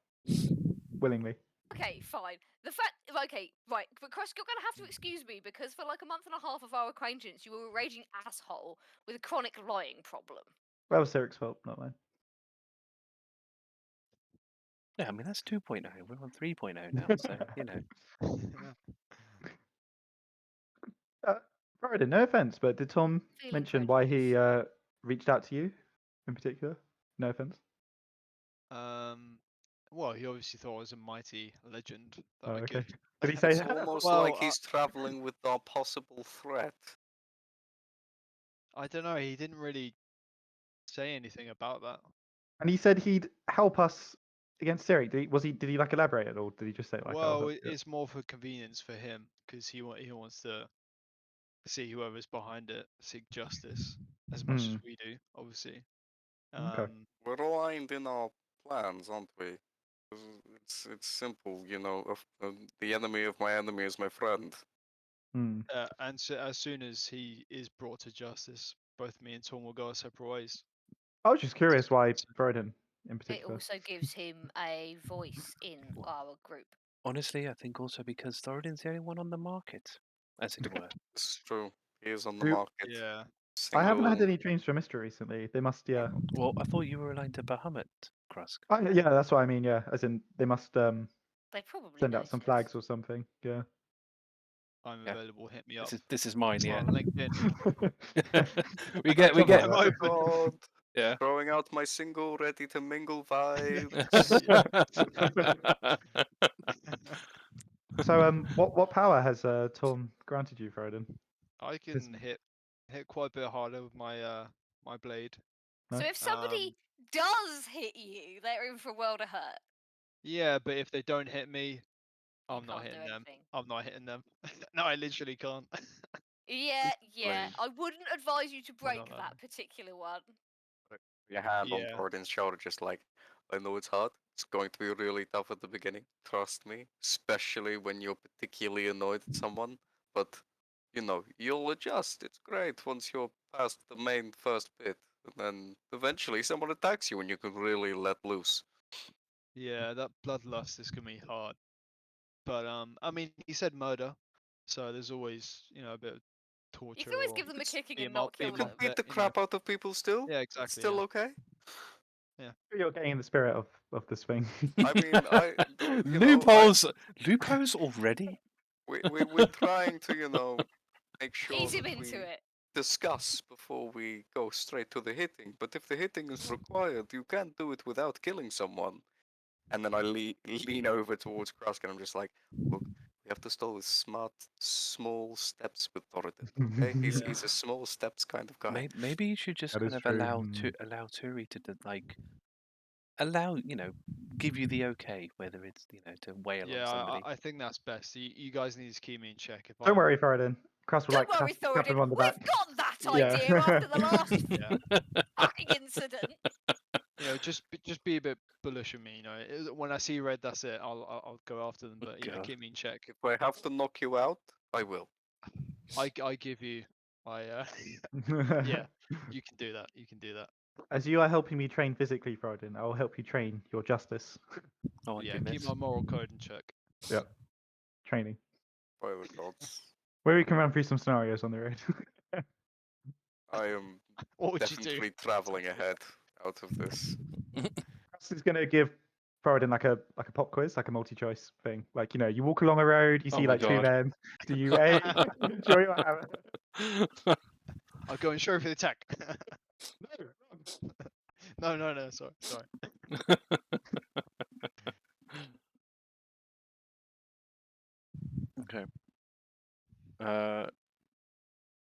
willingly. Okay, fine. Okay, right. But Krusk, you're gonna have to excuse me because for like a month and a half of our acquaintance, you were a raging asshole with a chronic lying problem. Well, it was Cleric's fault, not mine. Yeah, I mean that's 2.0. We're on 3.0 now, so you know. Thoradin, no offense, but did Tom Feeling mention why he reached out to you in particular? No offense. Well, he obviously thought I was a mighty legend that Oh, I okay. could. Did he say It's that? almost Well, like he's traveling with our possible threat. I don't know. He didn't really say anything about that. And he said he'd help us against Cleric. Did he like elaborate at all? Did he just say like? Well, help you? it's more for convenience for him because he wants to see whoever's behind it seek justice as much as we do, obviously. Okay. We're aligned in our plans, aren't we? 'Cause it's simple, you know. The enemy of my enemy is my friend. And so as soon as he is brought to justice, both me and Tom will go our separate ways. I was just curious why Thoradin in It particular. also gives him a voice in our group. Honestly, I think also because Thoradin's the only one on the market, as it were. It's true. He is on the Who- market. Yeah. I haven't had Single- any dreams from Mystery recently. They must, yeah. Well, I thought you were aligned to Bahamut, Krusk. Yeah, that's what I mean. Yeah, as in they must They probably send out some noticed. flags or something. Yeah. I'm Yeah. available. Hit me up. This is mine, It's yeah. on LinkedIn. we get Come on, Oh my man. god. yeah. Throwing out my single ready to mingle vibe. So what power has Tom granted you, Thoradin? I can hit quite a bit harder with my my blade. No? So if somebody does hit you, they're in for a world of hurt. Yeah, but if they don't hit me, I'm You not can't do hitting them. anything. I'm not hitting them. No, I literally can't. Yeah. Right. I wouldn't advise you to break no. that particular one. Your hand on Yeah. Thoradin's shoulder, just like, I know it's hard. It's going to be really tough at the beginning. Trust me. Especially when you're particularly annoyed at someone. But, you know, you'll adjust. It's great once you're past the main first bit. And then eventually someone attacks you and you can really let loose. Yeah, that bloodlust is gonna be hard. But I mean, he said murder, so there's always a bit of torture. You can always or give them a It's- kicking beat and 'em up, not kill You beat 'em can up, them. beat but, the you know, crap out of people still. Yeah, It's exactly. still yeah. okay. You're getting the spirit of the swing. I mean, Loopholes already? we're trying to, make sure Ease him that into we it. discuss before we go straight to the hitting. But if the hitting is required, you can't do it without killing someone. And then I lean over towards Krusk and I'm just like, look, we have to start with small steps with Thoradin. Okay, he's Yeah. he's a small steps kind of guy. Maybe you should just That kind is of true, allow Turi to give you the okay, whether it's to wail Yeah, on somebody. I think that's best. You guys need to keep me in check. If Don't worry, Thoradin. Krusk will Don't worry, tap him Thoradin. on the back. We've got that Yeah. idea after the last Yeah. fucking incident. Just be a bit bullish with me. When I see red, that's it. I'll go after them. But God. keep me in check. If I have to knock you out, I will. I give you my yeah. You can do that. You can do that. As you are helping me train physically, Thoradin, I will help you train your justice. Oh my Yeah, goodness. keep my moral code in check. Yep. Training. By the gods, Where we can run through some scenarios on the road. I am What would you do? definitely traveling ahead out of this. Krusk is going to give Thoradin like a pop quiz, like a multi-choice thing. Like, you walk along a road, you Oh see my like two God. men. Do you A, enjoy your hammer? I'll go and show for the attack. No. Sorry. Okay.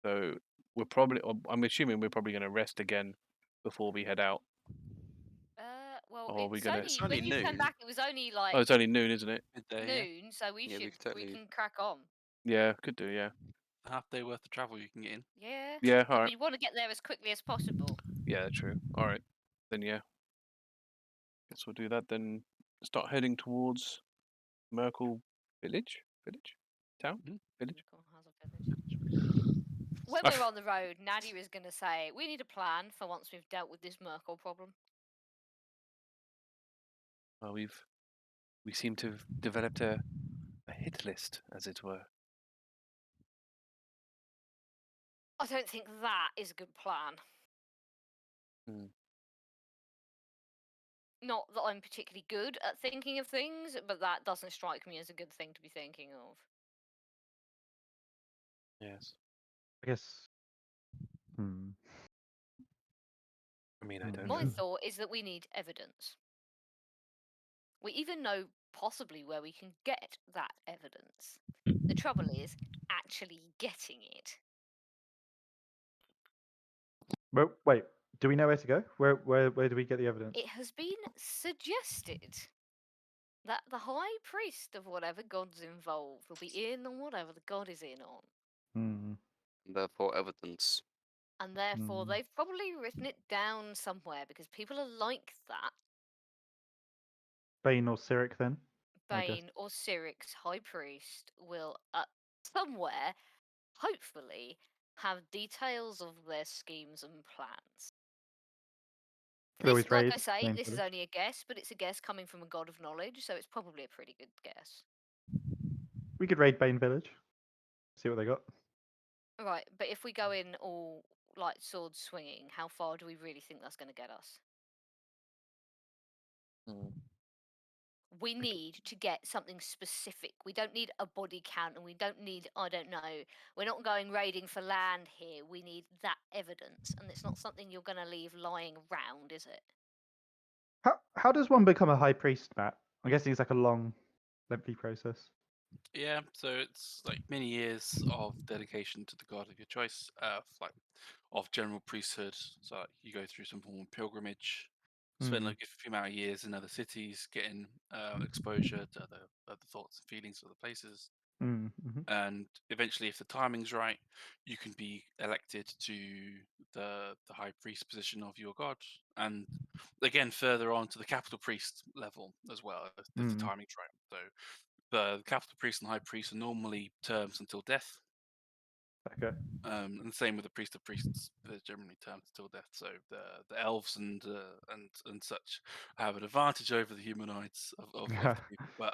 So we're probably. I'm assuming we're probably going to rest again before we head out. Well, Or are we it's gonna- only It's only when you came noon. back. It was only like Oh, it's only noon, isn't it? Midday, noon, so we Yeah, we should could we totally- can crack on. Yeah, could do. Yeah. half day worth of travel you can get in. Yeah. Yeah. All But right. we want to get there as quickly as possible. Yeah, true. All right. Then yeah. Guess we'll do that then. Start heading towards Merkel village? Town? Mhm. Village? Cool, how's it When I we're on the road, Nadia is going to say, we need a plan for once we've dealt with this Merkel problem. Well, we seem to have developed a hit list, as it were. I don't think that is a good plan. Hmm. Not that I'm particularly good at thinking of things, but that doesn't strike me as a good thing to be thinking of. Yes. I guess. Hmm. I mean, I don't My know. thought is that we need evidence. We even know possibly where we can get that evidence. The trouble is actually getting it. Well, wait. Do we know where to go? Where do we get the evidence? It has been suggested that the high priest of whatever god's involved will be in on whatever the god is in on. Hmm. Therefore, evidence. And therefore, Hmm. they've probably written it down somewhere because people are like that. Bane or Cyric then? I guess. Bane or Cyric's high priest will, somewhere, hopefully, have details of their schemes and plans. Could always This, like raid I say, Bane this is village. only a guess, but it's a guess coming from a god of knowledge, so it's probably a pretty good guess. We could raid Bane village. See what they got. Right, but if we go in all like sword swinging, how far do we really think that's going to get us? Hmm. We need to get something specific. We don't need a body count, and we don't need, I don't know, we're not going raiding for land here. We need that evidence, and it's not something you're going to leave lying around, is it? How does one become a high priest, Matt? I'm guessing it's like a long, lengthy process. Yeah, so it's like many years of dedication to the god of your choice, like of general priesthood. So like, you go through some form of pilgrimage, spend Hmm. like a few amount of years in other cities, getting exposure to other thoughts and feelings of the places, Hmm. Mhm. and eventually, if the timing's right, you can be elected to the high priest position of your god, and again further on to the capital priest level as well if the Hmm. timing's right. So the capital priest and high priest are normally terms until death, Okay. and the same with the priest of priests. They're generally terms until death. So the elves and such have an advantage over the humanoids of the people, but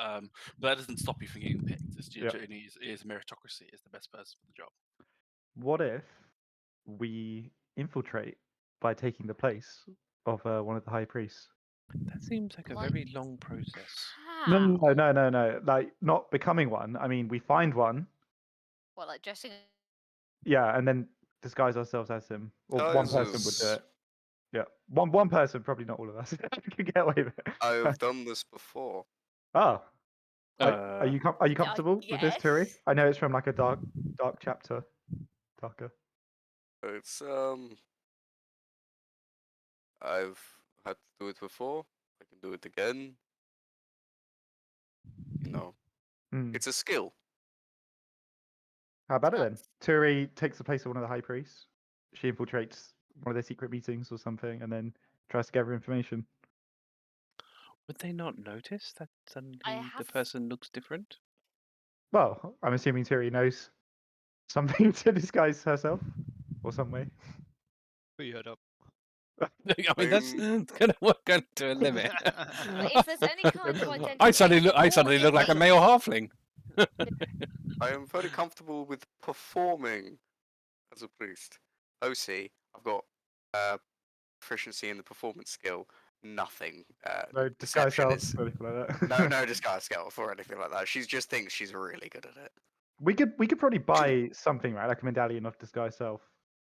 that doesn't stop you from getting picked. It's Yeah. generally is meritocracy is the best person for the job. What if we infiltrate by taking the place of one of the high priests? That seems like a Like, very long process. No, how? no. Like not becoming one. I mean, we find one, Well, like dressing. yeah, and then disguise ourselves as him. Or one Guys, person would do it. Yeah, one person, probably not all of us, could get away with I it. have done this before. Oh, are Uh, you I comfortable with this, Turi? guess. I know it's from like a dark chapter, darker. It's I've had to do it before. I can do it again. You know, Hmm. it's a skill. How about it then? That's- Turi takes the place of one of the high priests. She infiltrates one of their secret meetings or something, and then tries to gather information. would they not notice that suddenly the have- person looks different? Well, I'm assuming Turi knows something to disguise herself, or some way. Put your head up. I mean, that's gonna work out to a limit. But if there's any kind of I suddenly identification, I suddenly look like a male halfling. I am very comfortable with performing as a priest. OC, I've got proficiency in the performance skill. Nothing. No disguise Deception self is or anything like that. no disguise skill or anything like that. She just thinks she's really good at it. We could probably buy something, right? Like a medallion of disguise self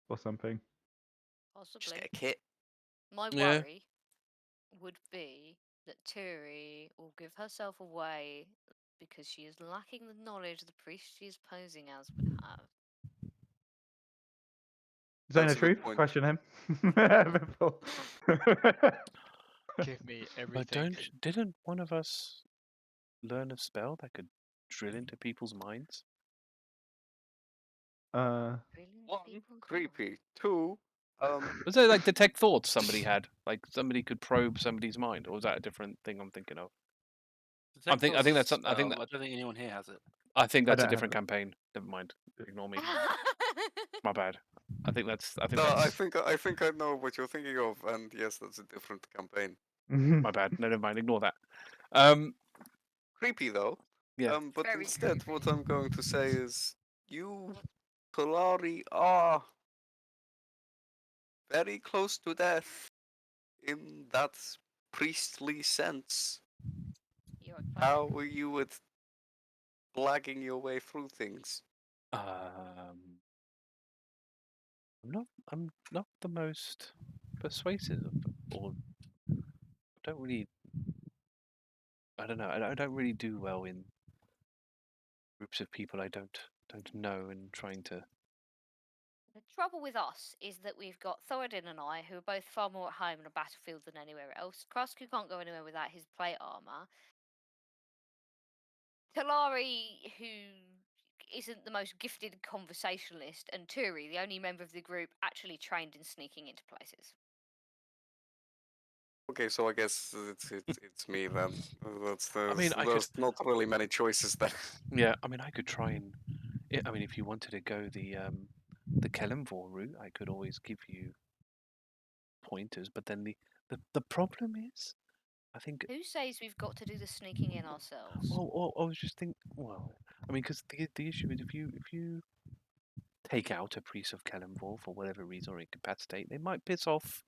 or something. Just possibly. get a kit. My Yeah. worry would be that Turi will give herself away because she is lacking the knowledge the priest she is posing as would have. Zone That's of a good Truth, point. question him. Before. Give me But everything. didn't one of us learn a spell that could drill into people's minds? Brilliant One, people's creepy. Two, Was there like detect thoughts somebody had? Like somebody could probe somebody's mind, or was that a different thing I'm thinking of? I think that's something. I think I don't think anyone here has it. I think that's a don't have different it. campaign. Never mind. Ignore me. My bad. I think that's. No, I think I know what you're thinking of, and yes, that's a different campaign. My bad. No, never mind. Ignore that. Creepy though. Yeah. But Very instead, creepy. what I'm going to say is, you Talari are very close to death in that priestly sense. You're How are you at blagging your way through things? I'm not the most persuasive, or don't really. I don't know. I don't really do well in groups of people I don't know and trying to. The trouble with us is that we've got Thoradin and I, who are both far more at home on a battlefield than anywhere else. Krusk, who can't go anywhere without his plate armor. Talari, who isn't the most gifted conversationalist, and Turi, the only member of the group actually trained in sneaking into places. Okay, so I guess it's me then. I There's not really many choices there. Yeah, I mean, I could try and. I mean, if you wanted to go the Kellenvor route, I could always give you pointers. But then the problem is, I think. Who says we've got to do the sneaking in ourselves? Well, I was just thinking. Well, I mean, because the issue is if you take out a priest of Kellenvor for whatever reason or incapacitate, they might piss off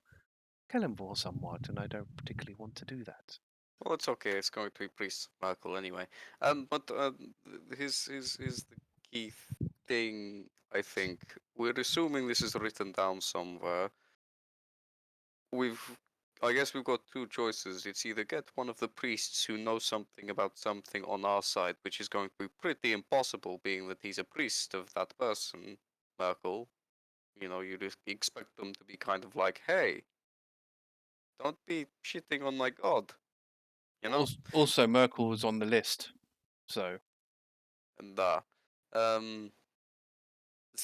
Kellenvor somewhat, and I don't particularly want to do that. Well, it's okay. It's going to be Priest Merkel anyway. But here's the key thing. I think we're assuming this is written down somewhere. I guess we've got two choices. It's either get one of the priests who knows something about something on our side, which is going to be pretty impossible, being that he's a priest of that person, Merkel. You know, you just expect them to be kind of like, hey, don't be shitting on my god. You know? Also, Merkel was on the list, so. And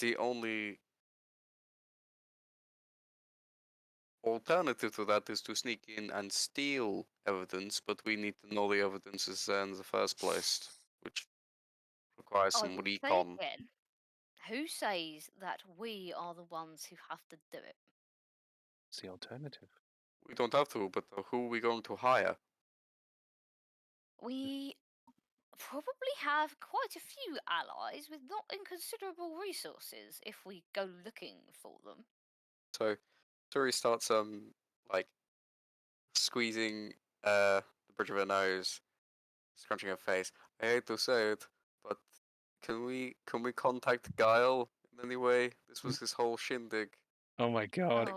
the only alternative to that is to sneak in and steal evidence, but we need to know the evidence is there in the first place, which requires I some will say recon. again, who says that we are the ones who have to do it? It's the alternative. We don't have to, but who are we going to hire? We probably have quite a few allies with not inconsiderable resources if we go looking for them. So Turi starts like squeezing the bridge of her nose, scrunching her face. I hate to say it, but can we contact Guile in any way? This was his whole shindig. Oh my god.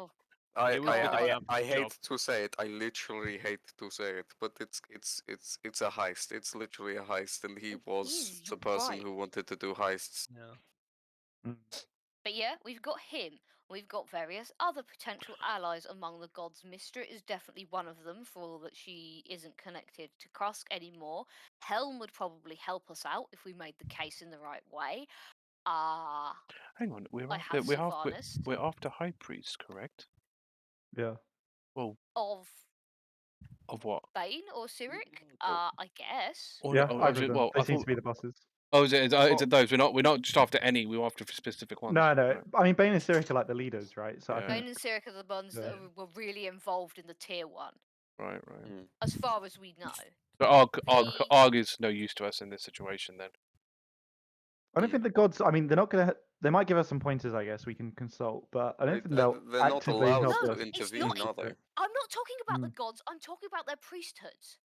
Oh, It was God. really bad I job. hate to say it. I literally hate to say it, but it's a heist. It's literally a heist, and he It was is, the you're person right. who wanted to do heists. Yeah. But yeah, we've got him. We've got various other potential allies among the gods. Mystra is definitely one of them, for all that she isn't connected to Krusk anymore. Helm would probably help us out if we made the case in the right way. Hang on, I have Sylvanas we're after High Priest, correct? Yeah. Well, of of what? Bane or Cyric, Oh. I guess. Or, Yeah, oh, either of them. well, They I seem thought. to be the bosses. Oh, is it those? We're not just after any. We're after specific ones. No, no. Right. I mean, Bane and Cyric are like the leaders, right? So I Yeah. think Bane and Cyric are the ones that Yeah. were really involved in the tier 1, Right. Mm. as far as we know. So The- Arg is no use to us in this situation then. I don't think the gods. I mean, they're not gonna. They might give us some pointers, I guess we can consult, but I don't think they'll They're not actively allowed help to us. it's intervene, not. are they? I'm not talking about the Mm. gods. I'm talking about their priesthoods.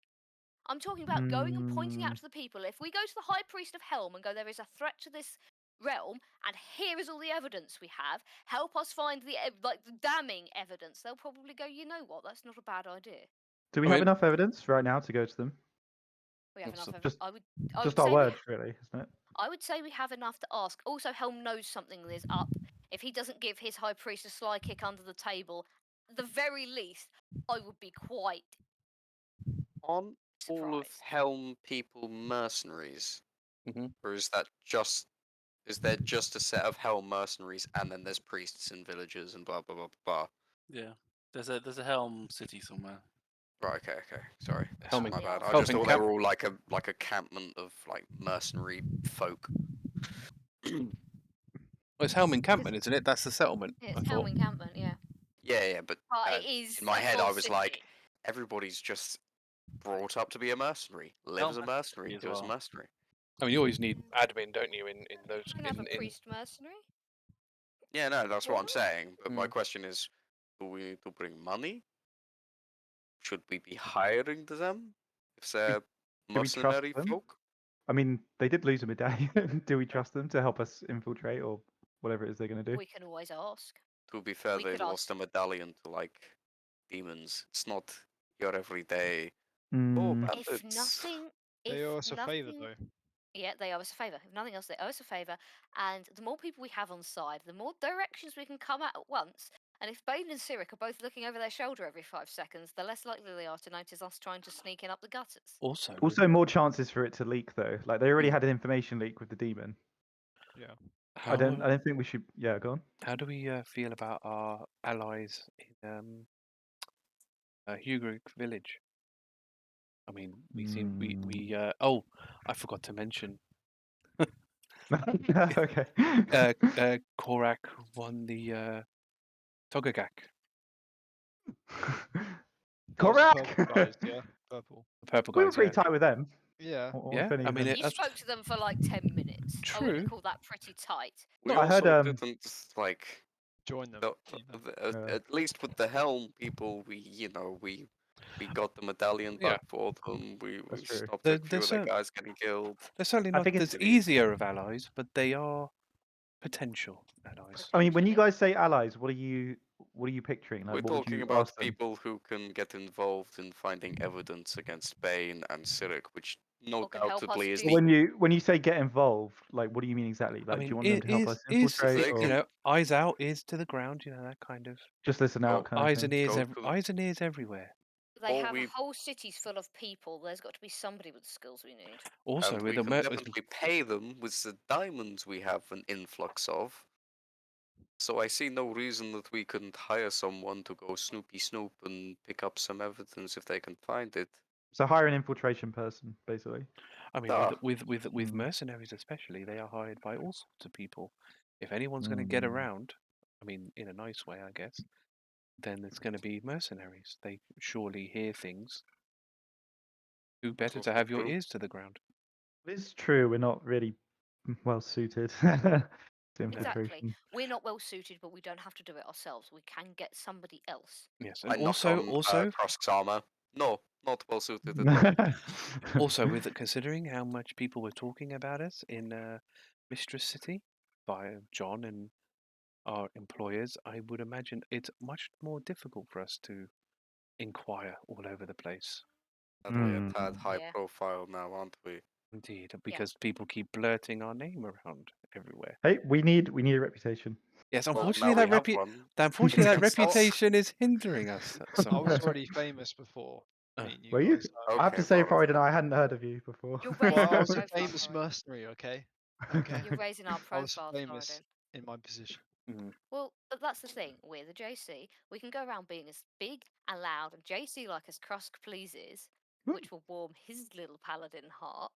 I'm talking about going and pointing out to the people. If we go to the High Priest of Helm and go, there is a threat to this realm, and here is all the evidence we have. Help us find the the damning evidence. They'll probably go, you know what? That's not a bad idea. Do we I have mean- enough evidence right now to go to them? We have What's enough the- evidence. I would Just our say we word, really, isn't it? I would say we have enough to ask. Also, Helm knows something is up. If he doesn't give his High Priest a sly kick under the table, at the very least, I would be quite Aren't all of surprised. Helm people mercenaries? Mhm. Or is that just Is there just a set of Helm mercenaries, and then there's priests in villages and blah blah blah blah? Yeah. There's a Helm city somewhere. Right. Okay. Sorry. Helming- My bad. I Helping just thought they camp- were all like a campment of like mercenary folk. Well, it's Helm Encampment, isn't it? That's the settlement. Yeah, I it's thought. Helm Encampment, yeah. Yeah, but But it is in my a head full I was like, city. everybody's just brought up to be a mercenary, live as a Helm mercenary, as do as a well. mercenary. I mean, you always need admin, don't you? In those. You can have a In priest mercenary. Yeah, no, that's what I'm What? saying. But my Mm. question is, do we need to bring money? Should we be hiring them if they're do we trust mercenary them? folk? I mean, they did lose a medallion. Do we trust them to help us infiltrate or whatever it is they're going to do? We can always ask. To be fair, We they could lost a ask. medallion to like demons. It's not your everyday Mm, If bandits. nothing, They if owe us a favour nothing, though. yeah, they owe us a favour. If nothing else, they owe us a favour. And the more people we have on side, the more directions we can come at once. And if Bane and Cyric are both looking over their shoulder every 5 seconds, the less likely they are to notice us trying to sneak in up the gutters. Also, also, more chances for it to leak though. Like they already had an information leak with the demon. Yeah. how, I don't think we should. Yeah, go on. How do we feel about our allies in Hugric village? I mean, we seem we. Oh, I forgot to mention. Okay. Korak won the Togagak, That was the Korak! purple guys, yeah. Purple. the purple We were guys. pretty Yeah, tight with them. Yeah. Or Yeah, if any I of mean, them. You that's spoke to them for like 10 minutes. I True. wouldn't call that pretty tight. We No, I heard, also didn't like Join them. no, either. at least with the Helm people, we got the medallion Yeah. back for them. We That's true. stopped They're- a few they're of the cer- guys getting killed. they're certainly I not think as it's- easier of allies, but they are potential allies. I mean, when you Potentially. guys say allies, what are you picturing? Like, We're what would talking you about ask them? people who can get involved in finding evidence against Bane and Cyric, which no Or can help us doubtably is do the When you say get involved, like, what do you mean exactly? Like, I mean, do you want them to help us is infiltrate, They or you know, eyes out, ears to the ground, you know, that kind of just listen out Oh, kind of eyes thing? and ears, Go to- eyes and ears everywhere. They Or have we- whole cities full of people. There's got to be somebody with the skills we need. Also, and with we the can definitely pay them with the diamonds we have an influx of. So I see no reason that we couldn't hire someone to go snoopy snoop and pick up some evidence if they can find it. So hire an infiltration person, basically. I mean, Ah. with Mm. mercenaries especially, they are hired by all sorts of people. If anyone's going to get Mm. around, I mean, in a nice way, I guess, then it's going to be mercenaries. They surely hear things. Who better to Also have your true. ears to the ground? It's true. We're not really well suited to Exactly. infiltration. We're not well suited, but we don't have to do it ourselves. We can get somebody else. Yes, I and knock also, on also, Krusk's armor. No, not well suited at all. also, with considering how much people were talking about us in Mistress City by John and our employers, I would imagine it's much more difficult for us to inquire all over the place. Sadly, a tad Mm. high Yeah. profile now, aren't we? Indeed, because people keep blurting our name around everywhere. Hey, we need a reputation. Yes, Well, unfortunately, now that we have one. unfortunately that Against us. reputation is hindering us. I was somewhat. already famous before Uh, meeting you Were you? guys. I have to Okay, say, well, Thoradin, I hadn't heard of you before. You're Well, raising I our was a profile, famous Thoradin. mercenary, okay? Okay. You're raising our I was profile, famous Thoradin. in my position. Well, that's the thing. We're the JC. We can go around being as big and loud and JC like as Krusk pleases, which will warm his little paladin heart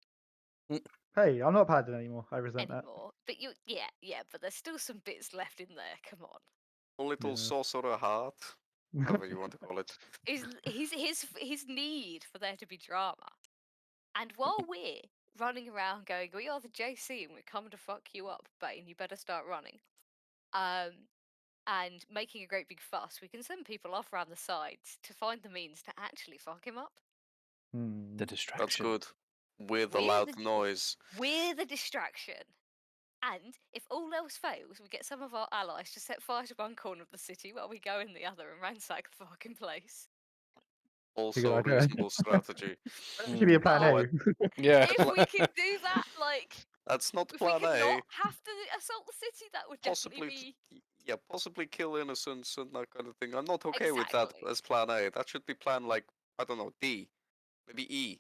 Hey, I'm not paladin anymore. I resent anymore. But yeah, but there's still some bits left in there. Come on. a little Yeah. sorcerer heart, that. whatever you want to call it. His need for there to be drama. And while we're running around going, we are the JC and we're coming to fuck you up, Bane, you better start running. And making a great big fuss, we can send people off around the sides to find the means to actually fuck him up. Hmm. The That's distraction. good. With the We're loud the- noise. We're the distraction. And if all else fails, we get some of our allies to set fire to one corner of the city while we go in the other and ransack the fucking place. Also a idea. reasonable strategy. That should be a plan Oh, A. Yeah. If we can do that, like, That's not if we plan could A. not have to assault the city, that would definitely Possibly, be. yeah, possibly kill innocents and that kind of thing. I'm not okay with that Exactly. as plan A. That should be plan like, I don't know, D, maybe E.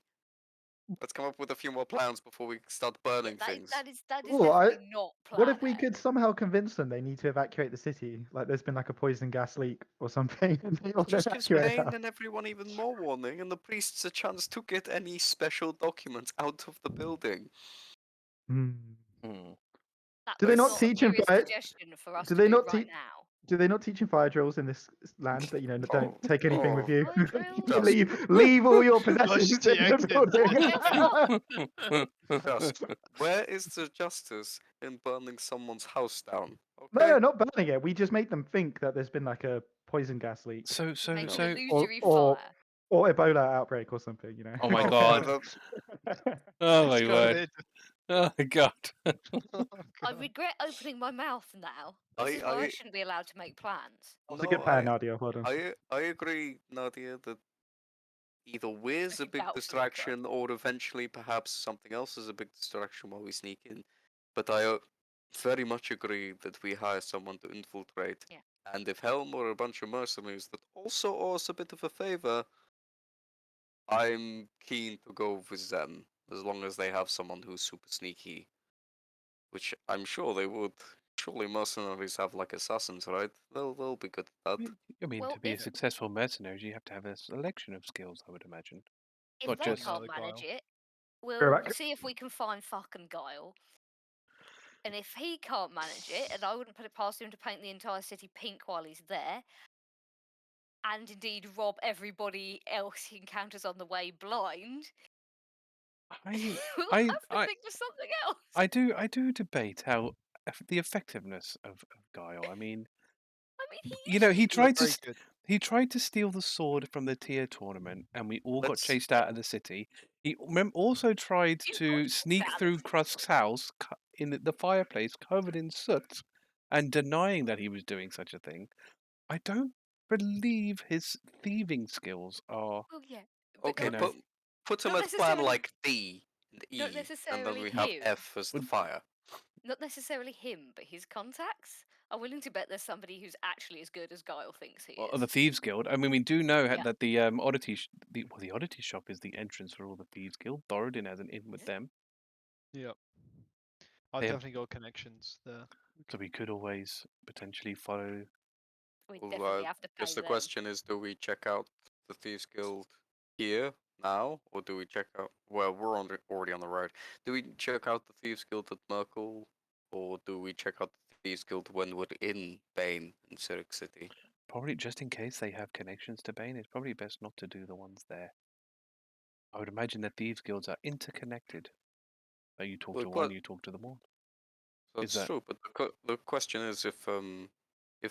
Let's come up with a few more plans before we start burning things. That is Ooh, definitely not plan What if we A. could somehow convince them they need to evacuate the city? Like there's been like a poison gas leak or something, and they all Just gives evacuate Bane out. and everyone even more warning, and the priests a chance to get any special documents out of the building. Hmm. That Do they was not not a teach in serious fire? suggestion for us Do to they do not right teach? now. Do they not teach in fire drills in this land that don't take anything with Oh. you? Fire drills? Just- leave all your possessions Just in the the exit. building. Just, where is the justice in burning someone's house down? No, Okay. not burning it. We just make them think that there's been like a poison gas leak So Make an so. illusory or- fire. or Ebola outbreak or something. Oh my Oh, god. that- Oh my It's word. Oh my god. Oh, I God. regret opening my mouth now. This is why I shouldn't be allowed to make plans. That's a good plan, Nadia. Well done. I agree, Nadia, that either we's a big Doubtfully so. distraction or eventually perhaps something else is a big distraction while we sneak in. But I very much agree that we hire someone to infiltrate. Yeah. And if Helm or a bunch of mercenaries that also owe us a bit of a favor, I'm keen to go with them as long as they have someone who's super sneaky. Which I'm sure they would. Surely mercenaries have like assassins, right? They'll be good at that. I mean, Well, to be a if- successful mercenary, you have to have a selection of skills, I would imagine. If Not they just- can't Another manage guile. it, Correct. we'll see if we can find fucking Guile. And if he can't manage it, and I wouldn't put it past him to paint the entire city pink while he's there, and indeed rob everybody else he encounters on the way blind, I we'll I- have to I- think of something else. I do debate how the effectiveness of Guile. I mean, I mean, he you know, he usually tried to Very good. he tried to steal the sword from the tier tournament, and we all got Let's- chased out of the city. He also tried You got to chased sneak out of through the city. Krusk's house in the fireplace, covered in soot, and denying that he was doing such a thing. I don't believe his thieving skills are. Well, yeah. But Okay, You know. put him not as plan necessarily- like D and E, not and then necessarily we have him. F as the Would- fire. Not necessarily him, but his contacts. I'm willing to bet there's somebody who's actually as good as Guile thinks he Well, is. the Thieves Guild. I mean, we do know Yeah. that the oddity the oddity shop is the entrance for all the Thieves Guild. Thoradin has an in with them, Yep. I've They have- definitely got connections there. so we could always potentially follow. We Well, definitely have to pay Just the them. question is, do we check out the Thieves Guild here now, or do we check out? Well, we're already on the road. Do we check out the Thieves Guild at Merkel, or do we check out the Thieves Guild when we're in Bane in Zurich City? Probably just in case they have connections to Bane, it's probably best not to do the ones there. I would imagine that Thieves Guilds are interconnected. So you talk Well, to one, quite- you talk to them all. That's that- true, but the question is if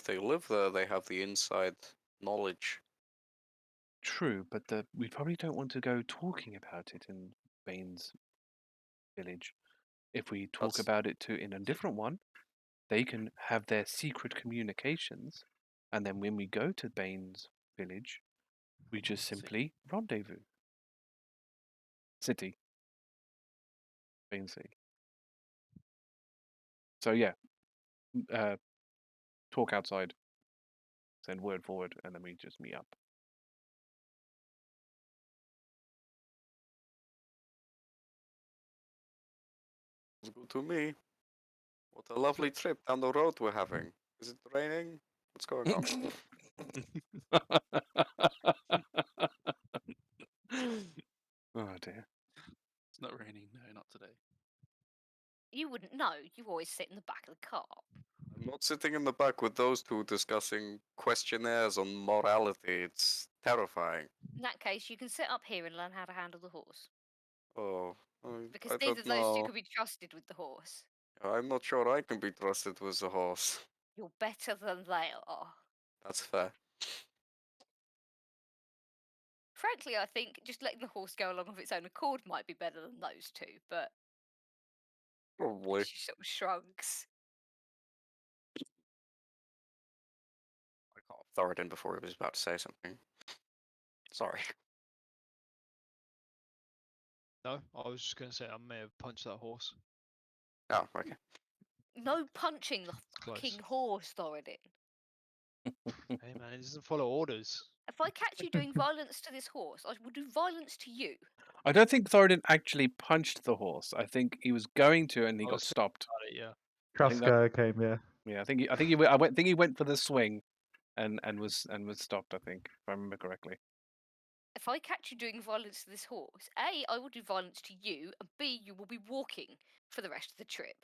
they live there, they have the inside knowledge. True, but we probably don't want to go talking about it in Bane's village. If we talk That's- about it in a different one, they can have their secret communications, and then when we go to Bane's village, we just simply rendezvous. City. Bane City. So yeah, talk outside, send word forward, and then we just meet up. It's good to me. What a lovely trip down the road we're having. Is it raining? What's going on? Oh dear. It's not raining. No, not today. You wouldn't know. You always sit in the back of the car. I'm not sitting in the back with those two discussing questionnaires on morality. It's terrifying. In that case, you can sit up here and learn how to handle the horse. Oh, Because I neither don't of those two know. could be trusted with the horse. I'm not sure I can be trusted with the horse. You're better than they are. That's fair. Frankly, I think just letting the horse go along of its own accord might be better than those two, but Probably. she sort of shrugs. I caught Thoradin before he was about to say something. Sorry. No, I was just going to say I may have punched that horse. Oh, okay. No punching the Close. fucking horse, Thoradin. Hey man, man. He doesn't follow orders. If I catch you doing violence to this horse, I will do violence to you. I don't think Thoradin actually punched the horse. I think he was going to, and he I got was thinking stopped. about it, yeah. I think that- Krusk came, yeah. Yeah, I think he went for the swing, and was stopped. I think, if I remember correctly. If I catch you doing violence to this horse, A, I will do violence to you, and B, you will be walking for the rest of the trip.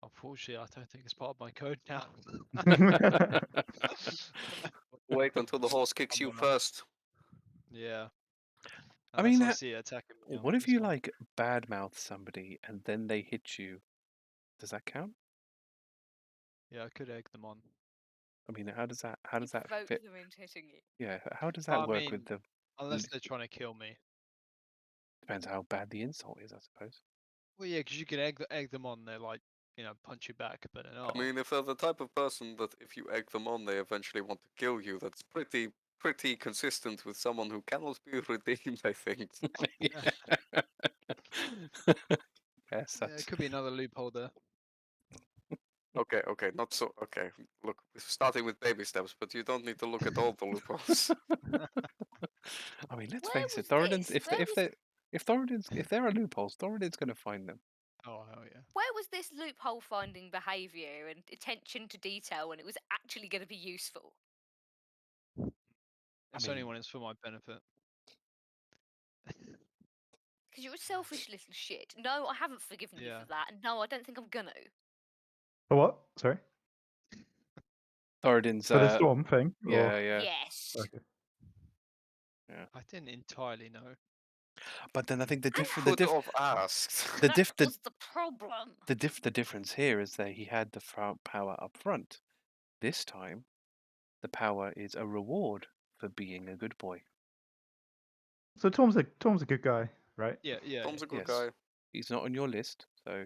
Unfortunately, I don't think it's part of my code now. Wait until the horse kicks I'm you gonna- first. Yeah. I mean, Unless I see it attacking me. What if this you one. like badmouth somebody and then they hit you? Does that count? Yeah, I could egg them on. I mean, how does that Provoke fit? them into hitting you. Yeah, how does that I work with mean, the? Unless they're trying to kill me. Depends how bad the insult is, I suppose. Well, yeah, because you can egg them on. They're like, punch you back, but they're not. I mean, if they're the type of person that if you egg them on, they eventually want to kill you, that's pretty consistent with someone who cannot be redeemed, I think. Yes, Yeah, that's. it could be another loophole there. Okay, not so. Okay, look, we're starting with baby steps, but you don't need to look at all the loopholes. I mean, let's Where face it, was Thoradin's. this? If there are loopholes, Thoradin's going to find them. Oh, hell yeah. Where was this loophole finding behaviour and attention to detail when it was actually going to be useful? It's only mean- when it's for my benefit. Because you're a selfish little shit. No, I haven't forgiven you Yeah. for that, and no, I don't think I'm gonna. For what? Sorry. Thoradin's. For the storm thing? Yeah, Or... yeah. Yes. Okay. I didn't entirely know. But then I think the Could have asked. the That diff the was the problem. the difference here is that he had the power up front. This time, the power is a reward for being a good boy. So Tom's a good guy, right? Yeah, yeah. Tom's a good Yes. guy. He's not on your list, so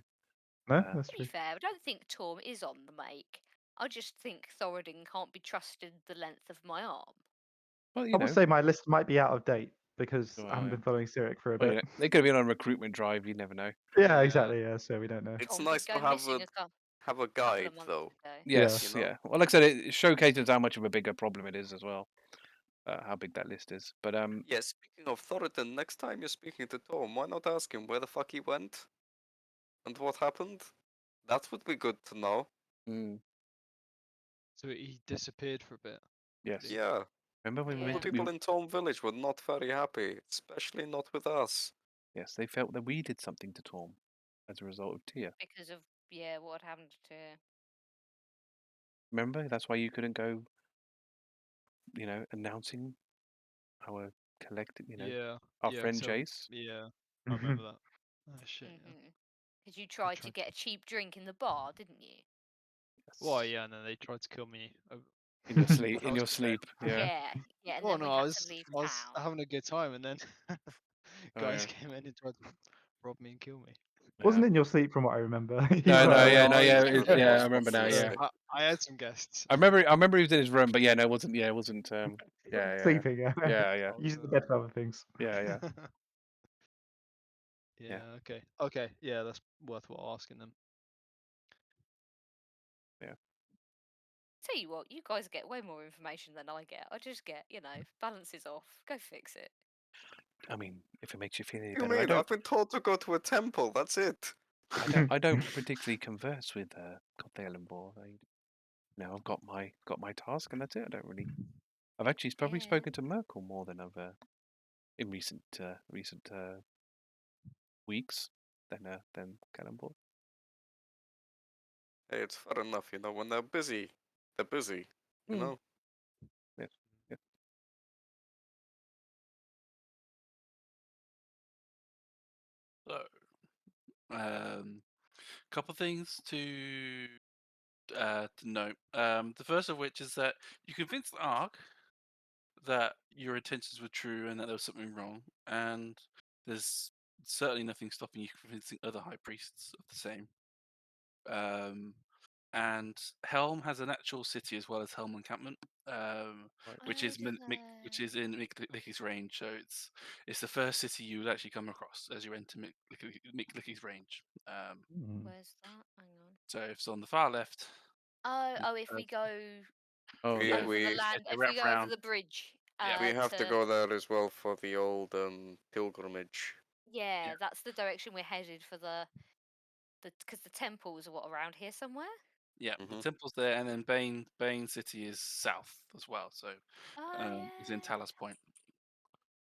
No, that's To be true. fair, I don't think Torm is on the make. I just think Thoradin can't be trusted the length of my arm. well, I would say my list might be out of date because I Well, haven't yeah. been following Cyric for a well, bit. they could have been on a recruitment drive. You never know. Yeah, Yeah. exactly. Yeah, so we don't know. It's Tom nice did to go have missing a a have a couple guide of months though. ago. Yes, You know? yeah. Well, like I said, it showcases how much of a bigger problem it is as well. How big that list is. But Yeah, speaking of Thoradin, next time you're speaking to Tom, why not ask him where the fuck he went? And what happened? That would be good to know. So he disappeared for a bit. yes. Yeah. Remember when Yeah. we The went? people in Tom Village were not very happy, especially not with us. Yes, they felt that we did something to Torm as a result of Tia. Because of what happened to. Remember? That's why you couldn't go. Announcing our collective. Yeah. Our yeah, friend so- Jace. Yeah, I remember that. Oh shit. Yeah. Because you tried to tried get a cheap drink in the bar, didn't you? Well, yeah, and then they tried to kill me. In your sleep. I In was your upset. sleep. Yeah. Yeah, and Well, then no, we I had was, to leave I was town. having a good time, and then guys yeah. came in and tried to rob me and kill me. Wasn't in your sleep from what I remember. No, No, yeah, no, yeah, it- yeah. I was remember now. mostly Yeah. asleep. I had some guests. I remember he was in his room, but yeah, no, it wasn't. Yeah, it wasn't. Yeah. Sleeping, yeah. Yeah. Using the bed for other things. Yeah. Yeah. Okay. Okay. Yeah, that's worthwhile asking them. Tell you what, you guys get way more information than I get. I just get, balances off. Go fix it. I mean, if it makes you feel any What do you better, mean? I've been told to go to a temple, that's it. I don't particularly converse with Cocktail and Boar. I've got my task, and that's it. I don't really. I've actually probably Yeah. spoken to Merkel more than I've in recent weeks than Cannonball. Hey, it's fair enough, when they're busy, you Hmm. know? Yes. So, couple things to note. The first of which is that you convinced Ark that your intentions were true and that there was something wrong, and there's certainly nothing stopping you convincing other high priests of the same. And Helm has an actual city as well as Helm encampment, which Oh, is do which they? is in Micklicky's range. So it's the first city you will actually come across as you enter Micklicky's range. Mm. Where's that? Hang on. So it's on the far left. Oh, if we go Oh We- no. over we- the land. you If wrap we go over round. the bridge, Yeah. We have to go there as well for the old pilgrimage. Yeah, that's the direction we're headed for the because the temples are what around here somewhere. Yeah, Mhm. the temple's there, and then Bane City is south as well. So Oh, it's in yeah. Talos Point.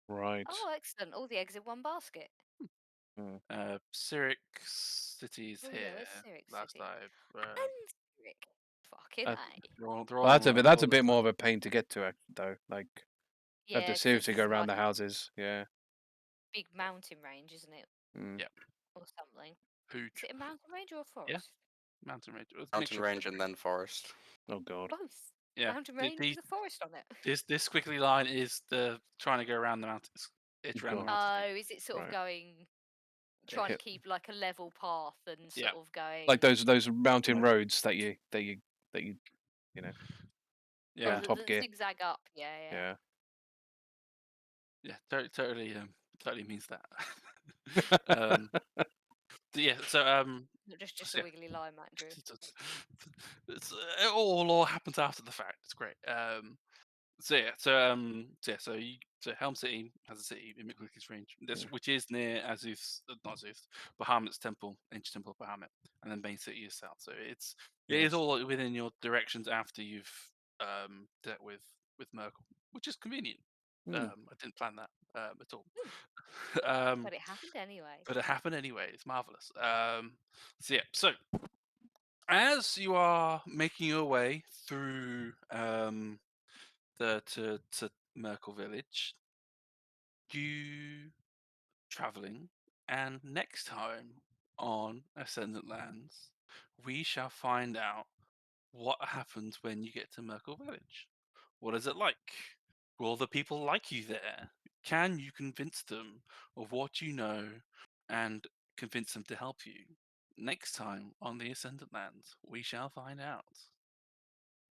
Right. Oh, excellent! All the eggs in one basket. Cyric City is Oh here. yeah, where's Cyric Last City? I And Cyric. Fucking Uh, A. they're all Well, that's on, that's all a bit this more side. of a pain to get to, though. Like, you have Yeah, to 'cause seriously it's go around like the houses. Yeah. big mountain range, isn't it, Mm. Yeah, or something? huge. Is it a mountain range or a Yeah. forest? Mountain range. It's a Mountain mixture of range both. and then forest. Oh God. Both. Yeah. Mountain the- range the- with a forest on it. this squiggly line is the trying to go around the mountains. It's around the God. mountains. Oh, is it sort of Right. going, trying Yeah. to keep like a level path and Yeah. sort of going Like those mountain Like- roads that you you know Yeah. Top the Gear. zigzag up. Yeah, yeah. Yeah. Yeah. Totally means that. Yeah. So Not just so a yeah. wiggly line, Matt Drew. It all happens after the fact. It's great. So Helm City has a city in Mickle's range, which is near not Azuth's, Bahamut's temple, ancient temple of Bahamut, and then Bane City is south. So it is Yes. all within your directions after you've dealt with Merkel, which is convenient. Hmm. I didn't plan that at all. But it happened anyway. But it happened anyway. It's marvelous. So as you are making your way through to Merkel Village, you traveling, and next time on Ascendant Lands, we shall find out what happens when you get to Merkel Village. What is it like? Will the people like you there? Can you convince them of what you know and convince them to help you? Next time on the Ascendant Lands, we shall find out.